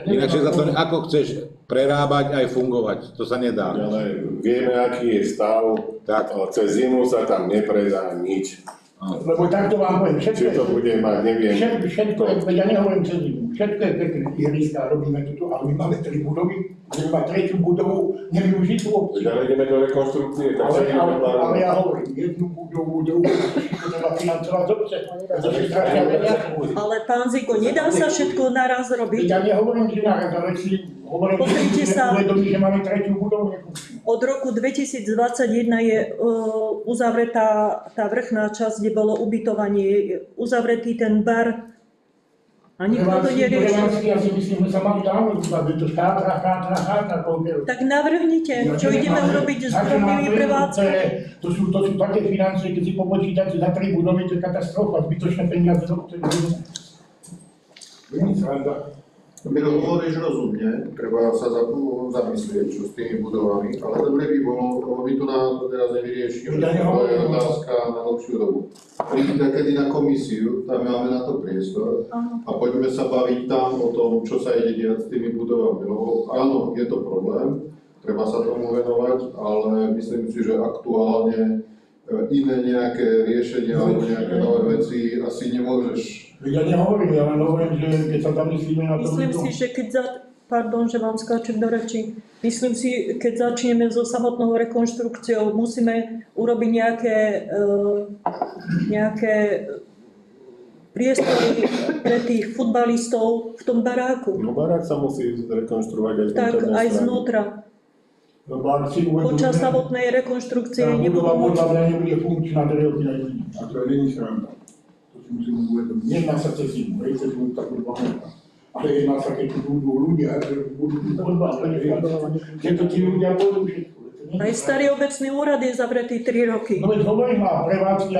Inakšie za to, ako chceš prerábať aj fungovať, to sa nedá. Ale vieme, aký je stav, tak cez zimu sa tam nepredá nič. Lebo takto vám poviem, Či to bude mať, neviem. Všetko je, ja nehovorím cez zimu, všetko je pekné, ihriska, robíme toto, ale my máme 3 budovy, budeme mať 3. budovu nevyužitú obci. Ale ideme do rekonštrukcie, tak sa ideme plánovať. Ale ja hovorím, 1 budovu, druhú, všetko treba financovať z obce. Ale pán Zigo, nedá sa všetko naraz robiť. Ja nehovorím, že naraz, ale si hovorím, Pozrite sa. uvedomí, že máme 3. budovu. Od roku 2021 je uzavretá tá vrchná časť, kde bolo ubytovanie, je uzavretý ten bar a nikto to nerieši. Ja si myslím, že sa mali dávno uzavrieť, to chátra, Tak navrhnite, čo ideme urobiť s drobnými prevádzkami. To sú také financie, keď si popočítate za 3 budovy, to je katastrofa, zbytočné peniaze do tej budovy. Není sranda. My hovoríš rozumne, treba sa zamyslieť, čo s tými budovami, ale dobre by bolo, lebo my tu teraz nevyriešime, to je otázka na dlhšiu dobu. Príďte kedy na komisiu, tam máme na to priestor a poďme sa baviť tam o tom, čo sa ide diať s tými budovami. Lebo áno, je to problém, treba sa tomu venovať, ale myslím si, že aktuálne iné nejaké riešenia alebo nejaké nové veci asi nemôžeš. Ja nehovorím, ja len hovorím, že keď sa tam myslíme na to... Myslím si, že pardon, že vám skáčem do reči. Myslím si, keď začneme so samotnou rekonštrukciou, musíme urobiť nejaké priestory pre tých futbalistov v tom baráku. No barák sa musí rekonštruovať aj tak aj znútra. Počas samotnej rekonštrukcie nebudú môcť. Tá budova podľa mňa nebude funkčná 3 roky aj nie. A to není sranda. To si musíme uvedomiť. Jedná sa cez zimu, cez zimu tak budova môžna. Ale jedná sa, keď tu budú ľudia, budú keď to tí ľudia budú všetko. Aj starý obecný úrad je zavretý 3 roky. No veď hovorím, a prevádzky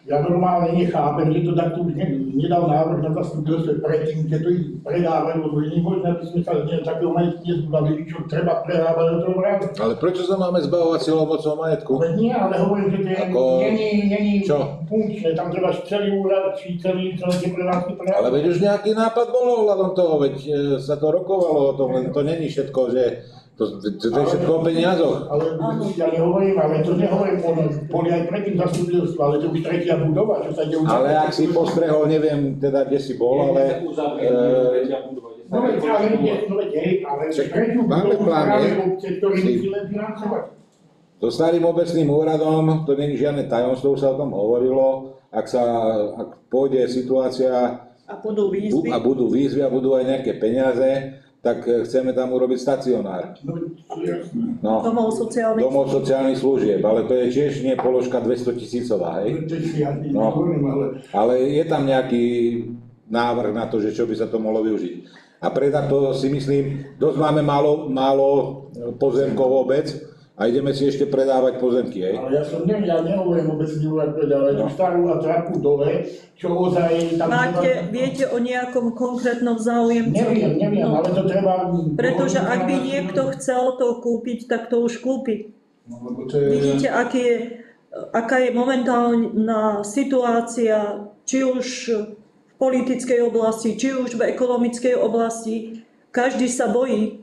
ja normálne nechápem, že to takto už nedal návrh na zastupiteľstve predtým, že to ich predávajú, lebo je nemožné, aby sme sa takého majetku nezbavili, čo treba predávať do toho rádu. Ale prečo sa máme zbavovať silou mocou majetku? Ale nie, ale hovorím, že to není funkčné, tam treba celý úrad, či celé tie prevádzky predávať. Ale veď už nejaký nápad bolo ohľadom toho, veď sa to rokovalo o tom, len to není všetko, že to je všetko o peniazoch. Ale ja nehovorím, ale to nehovorím, boli aj predtým zastupiteľstva, ale to už 3. budova, čo sa ide uzavrieť. Ale ak si postrehol, neviem teda, kde si bol, ale... No veď, ale tretiu budovu práve obce, ktorý musíme financovať. So starým obecným úradom, to nie je žiadne tajomstvo, už sa o tom hovorilo, ak pôjde situácia a budú výzvy a budú aj nejaké peniaze, tak chceme tam urobiť stacionár. No, domov sociálnych služieb, ale to je tiež nie položka 200 000, hej? No, ale je tam nejaký návrh na to, že čo by sa to mohlo využiť. A preto to si myslím, dosť máme málo pozemkov obec, a ideme si ešte predávať pozemky, hej? Ale ja nehovorím obecný úrad predávať, tú starú a trapu dole, čo ozaj tam... Viete o nejakom konkrétnom záujemcu? Neviem, ale to treba... Pretože ak by niekto chcel to kúpiť, tak to už kúpi. Vidíte, aká je momentálna situácia, či už v politickej oblasti, či už v ekonomickej oblasti. Každý sa bojí.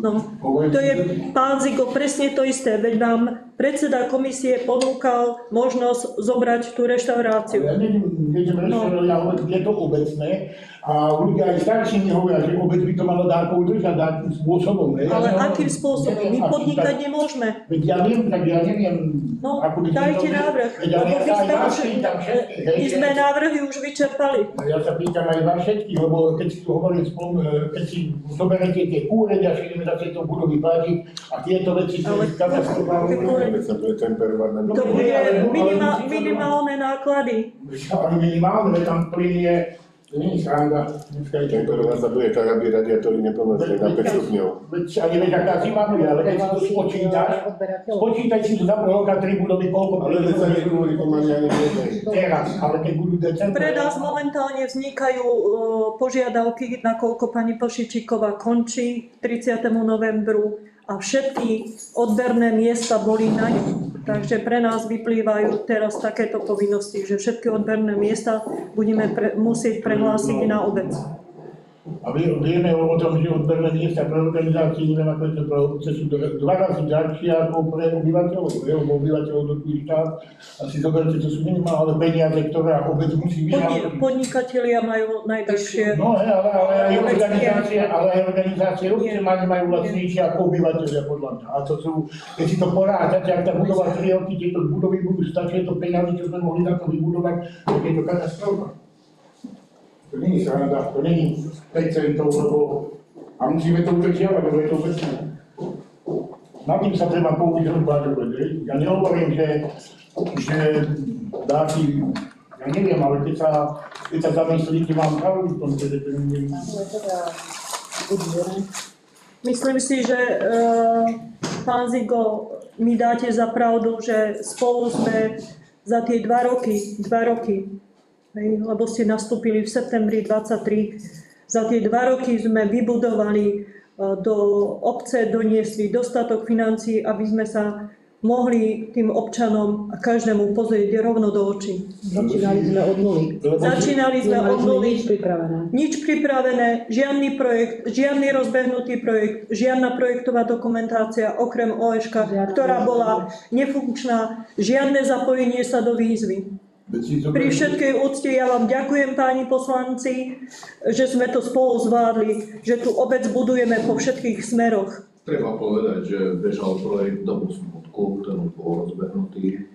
No, to je, pán Zigo, presne to isté, veď vám predseda komisie ponúkal možnosť zobrať tú reštauráciu. Ja nejdem ja hovorím, je to obecné a ľudia aj starší mi hovoria, že obec by to malo dáko udržať dákým spôsobom. Ne? Ale akým spôsobom? My podnikať nemôžeme. Veď ja neviem, no, dajte návrh. My sme návrhy už vyčerpali. Ja sa pýtam aj vás všetkých, lebo keď si tu hovorím, keď si zoberete tie kúreň a všetkými zase to budú vyplatiť a tieto veci sú katastrofálne. To bude minimálne náklady. Ani minimálne, tam plyn je, to nie je sranda. Tentokrát sa bude tak, aby radiátory nepomrzli na 5 stupňov. Ani veď aká zima bude, ale keď si to spočítaj si to za roka 3 budovy, koľko Ale veď sa nekúri pomaly ani jednej. teraz, ale keď budú december. Pre nás momentálne vznikajú požiadavky, nakoľko pani Plšičíková končí 30. novembru a všetky odberné miesta boli na ňu. Takže pre nás vyplývajú teraz takéto povinnosti, že všetky odberné miesta budeme musieť prehlásiť na obec. A vieme o tom, že odberné miesta pre organizácie, neviem ako je to pre obce, sú 2 razy ďalšie ako pre obyvateľov, lebo obyvateľov do tých štát. Asi zoberte, to sú minimálne peniaze, ktoré obec musí vynaložiť. Podnikatelia majú najvyššie. No ale aj organizácie obce majú vlastnejšie ako obyvateľia podľa mňa. A to sú, keď si to porážate, ak tá budova 3 roky, tieto budovy budú stať, to peniaze, čo sme mohli na to vybudovať, tak je to katastrofa. To nie je sranda, to nie je 5 centov, lebo a musíme to udržiavať, lebo je to obecné. Na tým sa treba použiť rozvážovať. Ja nehovorím, že dáky, ja neviem, ale keď sa zamyslíte, mám pravdu v tom, že to neviem. Myslím si, že pán Zigo, mi dáte za pravdu, že spolu sme za tie 2 roky, lebo ste nastúpili v septembri 23. Za tie 2 roky sme vybudovali do obce, doniesli dostatok financií, aby sme sa mohli tým občanom a každému pozrieť rovno do očí. Začínali sme od nuly. Nič pripravené, žiadny projekt, žiadny rozbehnutý projekt, žiadna projektová dokumentácia okrem OŠK, ktorá bola nefunkčná, žiadne zapojenie sa do výzvy. Pri všetkej úcte ja vám ďakujem, páni poslanci, že sme to spolu zvládli, že tu obec budujeme po všetkých smeroch. Treba povedať, že bežal projekt Domu smutku, ktorý bol rozbehnutý.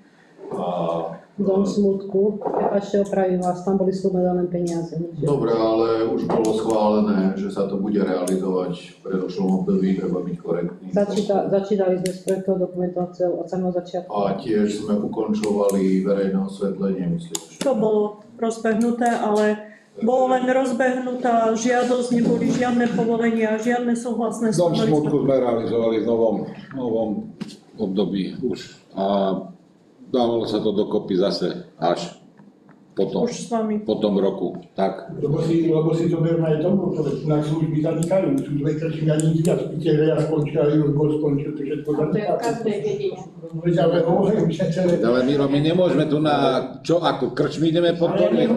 Dom smutku, ešte opravím vás, tam boli slúbené peniaze. Dobre, ale už bolo schválené, že sa to bude realizovať v predošlom období, treba byť korektný. Začínali sme s projektovou dokumentáciou od samého začiatku. A tiež sme ukončovali verejné osvetlenie, myslím. To bolo rozbehnuté, ale bolo len rozbehnutá žiadosť, neboli žiadne povolenia, žiadne súhlasné Dom smutku sme realizovali v novom období už. A dávalo sa to dokopy zase až potom, po tom roku. Tak. Lebo si to berme aj tomu, že na služby zanikajú. Sú 2 krčmy a nič viac. Piteľia skončia, Jurko skončil, to všetko zanikajú. Ale Miro, my nemôžeme tu na čo, ako krčmy ideme podporiť?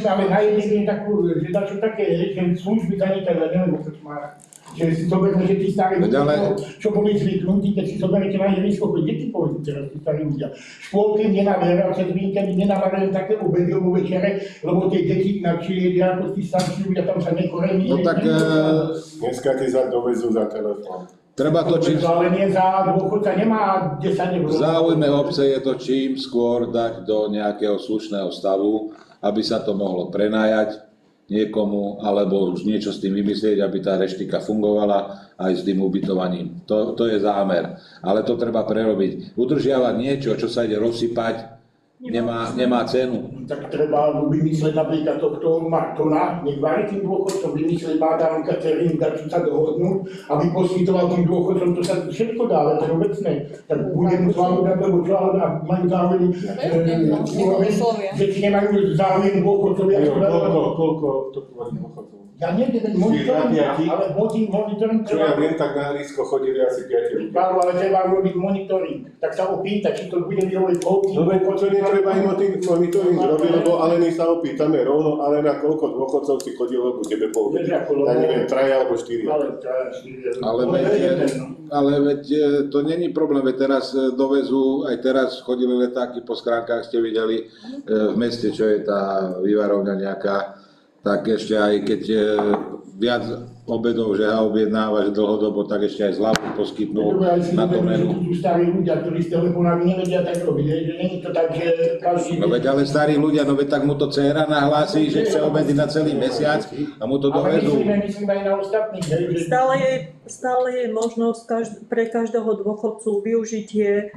Ale na jednej takú, že dačo také, že služby zanikajú, ja neviem o krčmách. Že si zoberme, že tí starí ľudia, čo boli zvyknutí, keď si zoberete na ihrisko, deti povedú teraz tí starí ľudia. Škôlky nenaverajú cez víkendy, nenaverajú také obedy alebo večere, lebo tie deti inakšie jedia ako tí starší ľudia, tam sa nekorení. No tak dneska ti dovezú za telefón. Treba to čím... Ale nie za dôchodca, nemá 10 eur. V záujme obce je to čím skôr dať do nejakého slušného stavu, aby sa to mohlo prenajať niekomu, alebo už niečo s tým vymyslieť, aby tá reštika fungovala aj s tým ubytovaním. To je zámer. Ale to treba prerobiť. Udržiavať niečo, čo sa ide rozsypať, nemá cenu. Tak treba vymyslieť napríklad tohto Martona, nech varí tým dôchodcom, vymyslieť Madame Katerín, čo sa dohodnú, aby poskytoval tým dôchodcom, to sa všetko dá, ale to je obecné. Tak budem zvládať, lebo čo, a majú záujem, že či nemajú záujem dôchodcovia. Koľko to tvorí dôchodcov? Ja neviem, monitoring, ale monitoring čo ja viem, tak na ihrisko chodili asi 5 ľudí. Ale treba robiť monitoring, tak sa opýtať, či to bude vyhovieť koľkým. No veď to netreba im monitoring robiť, lebo ale my sa opýtame rovno, ale na koľko dôchodcov si chodil, lebo tebe povedať. Ja neviem, 3 alebo 4. Ale veď to není problém, veď teraz dovezú, aj teraz chodili letáky po skránkach, ste videli v meste, čo je tá vývarovňa nejaká. Tak ešte aj keď viac obedov, že ha objednávaš dlhodobo, tak ešte aj zľavu poskytnú na to menu. Sú starí ľudia, ktorí s telefonami nevedia tak robiť, že nie je to tak, že každý... No veď ale starí ľudia, no veď tak mu to dcéra nahlási, že chce obedy na celý mesiac a mu to dovezú. Ale myslím aj na ostatných, Stále je možnosť pre každého dôchodcu využitie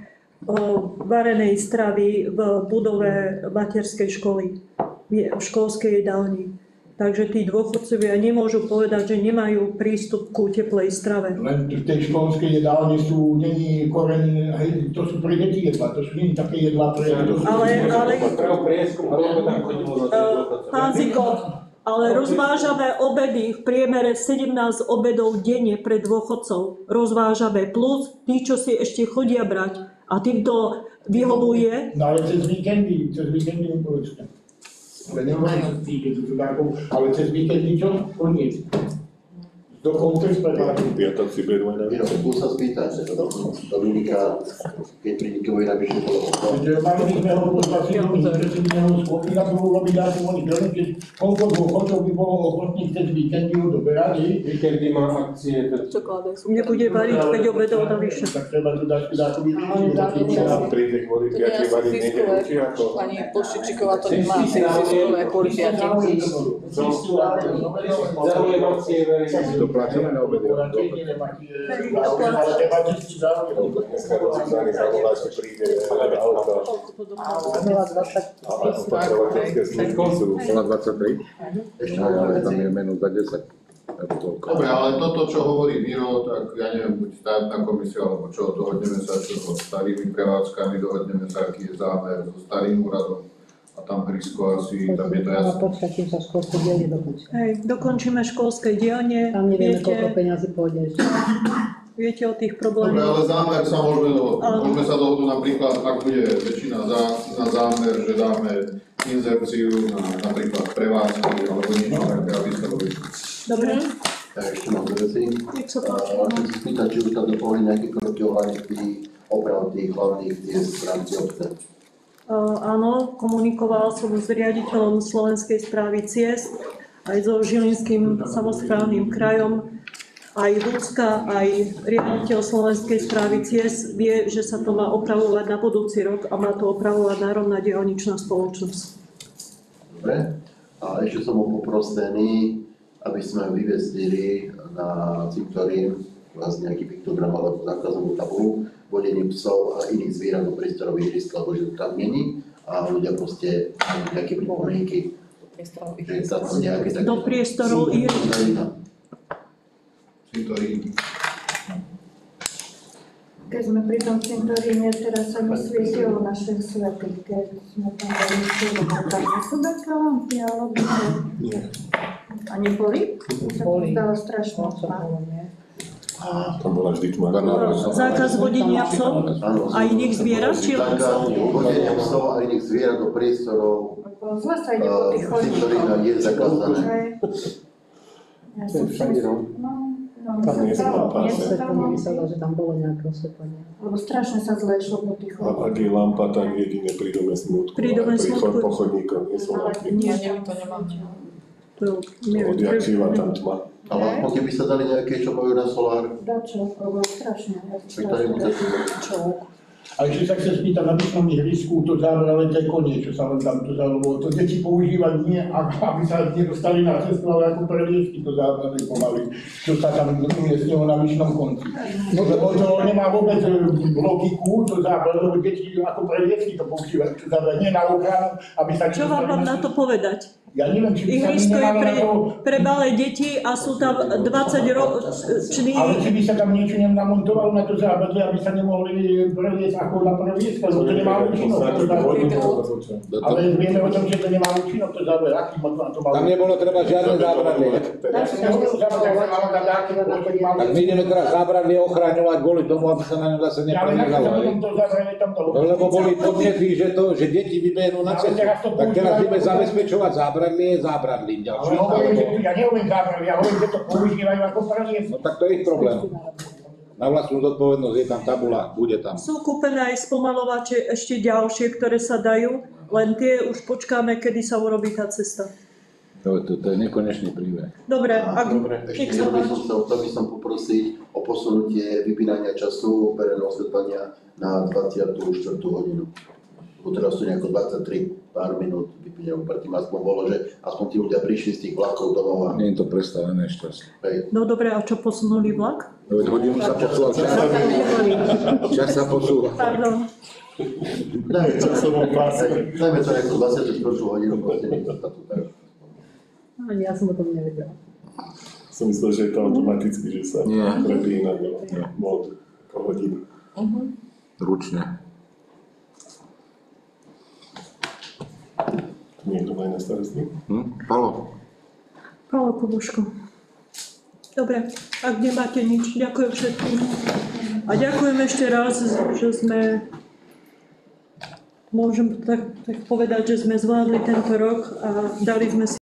varenej stravy v budove materskej školy, v školskej jedálni. Takže tí dôchodcovia nemôžu povedať, že nemajú prístup ku teplej strave. Len v tej školskej jedálni není koreň, hej, to sú pre deti jedla, to sú nie také jedlá pre deti. Pán Ziko, ale rozvážame obedy, v priemere 17 obedov denne pre dôchodcov. Rozvážame plus tí, čo si ešte chodia brať. A týmto vyhovuje. No ale cez víkendy mi povedzte. Ale nemôžem týkať chudákov, ale cez víkendy čo? Koniec. Do konca spredávky. Piatok si berú aj na víkend. Skús sa spýtať, Dominika, keď pri Nikovi navyše bolo Mali by sme ho poslať že si neho schopný na to urobiť ako oni keď koľko dôchodcov by bolo ochotných cez víkendy ho doberať. Víkendy má akcie. Nebude variť 5 obedov navyše. Tak treba to dať chudákovi vyriešiť. Príde kvôli piatej variť niekde učí ako... Pani Pošičíková to nemá asi ziskové kvôli piatej. Záujem akcie verejnosti. Platíme na obedy. Dneska do Cizány zavolá, že príde auto. 0,23. Bola 23? Tam je menu za 10. Dobre, ale toto, čo hovorí Miro, tak ja neviem, buď štátna komisia, alebo čo, dohodneme sa čo so starými prevádzkami, dohodneme sa, aký je zámer so starým úradom. A tam Hrysko asi, tam je to jasné. Počkaj, sa školské dielne dokončí. Hej, dokončíme školské dielne. Tam nevieme, koľko peňazí pôjde ešte. Viete o tých Dobre, problémoch. ale zámer sa môžeme dohodnúť. Môžeme sa dohodnúť napríklad, ak bude väčšina na zámer, že dáme inzerciu na napríklad prevádzky alebo niečo také, aby sa robili. Dobre. Ja ešte mám dve veci. Nech sa páči. Chcem sa spýtať, či už tam dopovedli nejaké kroky ohľadne tých oprav tých hlavných ciest v rámci obce. Áno, komunikoval som s riaditeľom Slovenskej správy ciest, aj so Žilinským samosprávnym krajom, aj Ľudská, aj riaditeľ Slovenskej správy ciest vie, že sa to má opravovať na budúci rok a má to opravovať Národná diaľničná spoločnosť. Dobre. A ešte som bol poprosený, aby sme vyvesili na cintorín vlastne nejaký piktogram alebo zákazovú tabulu vodení psov a iných zvierat do priestorových ihrisk, lebo že to tam není a ľudia proste majú nejaké pripomienky, že sa tam nejaké také... Do priestorov ihrisk. Cintorín. Keď sme pri tom cintoríne, teraz sa myslíte o našich svetých, keď sme tam boli tam sú také lampy, alebo nie? A neboli? Boli. Sa to zdalo strašne tma. Tam bola vždy tma. Zákaz vodenia psov a iných zvierat, či len psov? Vodenia psov a iných zvierat do priestorov Zle sa ide po tých cintorína je zakázané. Ja som Tam nie sú lampa. Osvetlenie vysadá, že tam bolo nejaké osvetlenie. lebo strašne sa zle išlo po tých A ak je lampa, tak jedine pri dome smutku. Pri dome Pri smutku. po chodníkoch nie sú lampy. Nie, to nemám. to neviem. Odjak živa tam tma. A aspoň keby sa dali nejaké, čo majú na solár, dačo, lebo strašne. pri ktorým A ešte sa chcem spýtať, na vyšnom ihrisku to zábrali tie konie, čo sa len tam to zavrlo. To deti používať nie, aby sa nedostali na cestu, ale ako preliesky to zábrali pomaly, čo sa tam umiestnilo na vyšnom konci. Lebo to nemá vôbec logiku, to zábrali, lebo deti ako preliesky to používajú, čo zábrali nie na ochranu, aby sa... Čo vám mám na to povedať? Ja neviem, či by sa Ihrisko je nemalo na to... pre malé deti a sú tam 20-roční. Ale či by sa tam niečo namontovalo na to zábradlie, aby sa nemohli preliesť ako na preliesku, lebo to nemá účinok. Ale vieme o tom, že to nemá účinok, to zábradlie, aký má to malo. Tam nebolo treba žiadne zábradlie. Tak my ideme teraz zábradlie ochraňovať kvôli tomu, aby sa na ňom zase nepreliezalo. Lebo boli podnety, že deti vybehnú na cestu. Tak teraz ideme zabezpečovať zábradlím ďalším. Ja nehovorím zábradlie, ja hovorím, že to používajú ako preliesku. No tak to je ich problém. Na vlastnú zodpovednosť je tam tabula, bude tam. Sú kúpené aj spomalovače ešte ďalšie, ktoré sa dajú, len tie už počkáme, kedy sa urobí tá cesta. To je nekonečný príbeh. Dobre, Ešte chcel by som poprosiť o posunutie vypínania času verejného osvetlenia na 24. hodinu. Bo teraz sú nejako 23 pár minút. by predtým aspoň bolo, že aspoň tí ľudia prišli z tých vlakov domov. Nie je to predstavené ešte asi. No dobre, a čo posunuli vlak? Veď hodinu sa posúval, čas sa posúva. Pardon. Dajme to nejakú 24 hodinu, proste nech to tu tak. Ani ja som o tom nevedela. Som myslel, že je to automaticky, že sa Nie. prepína do mód po hodinu. Ručne. Niekto má na starosti? Palo. Palo Kubuško. Dobre, ak nemáte nič, ďakujem všetkým. A ďakujem ešte raz, že sme, môžem tak povedať, že sme zvládli tento rok a dali sme si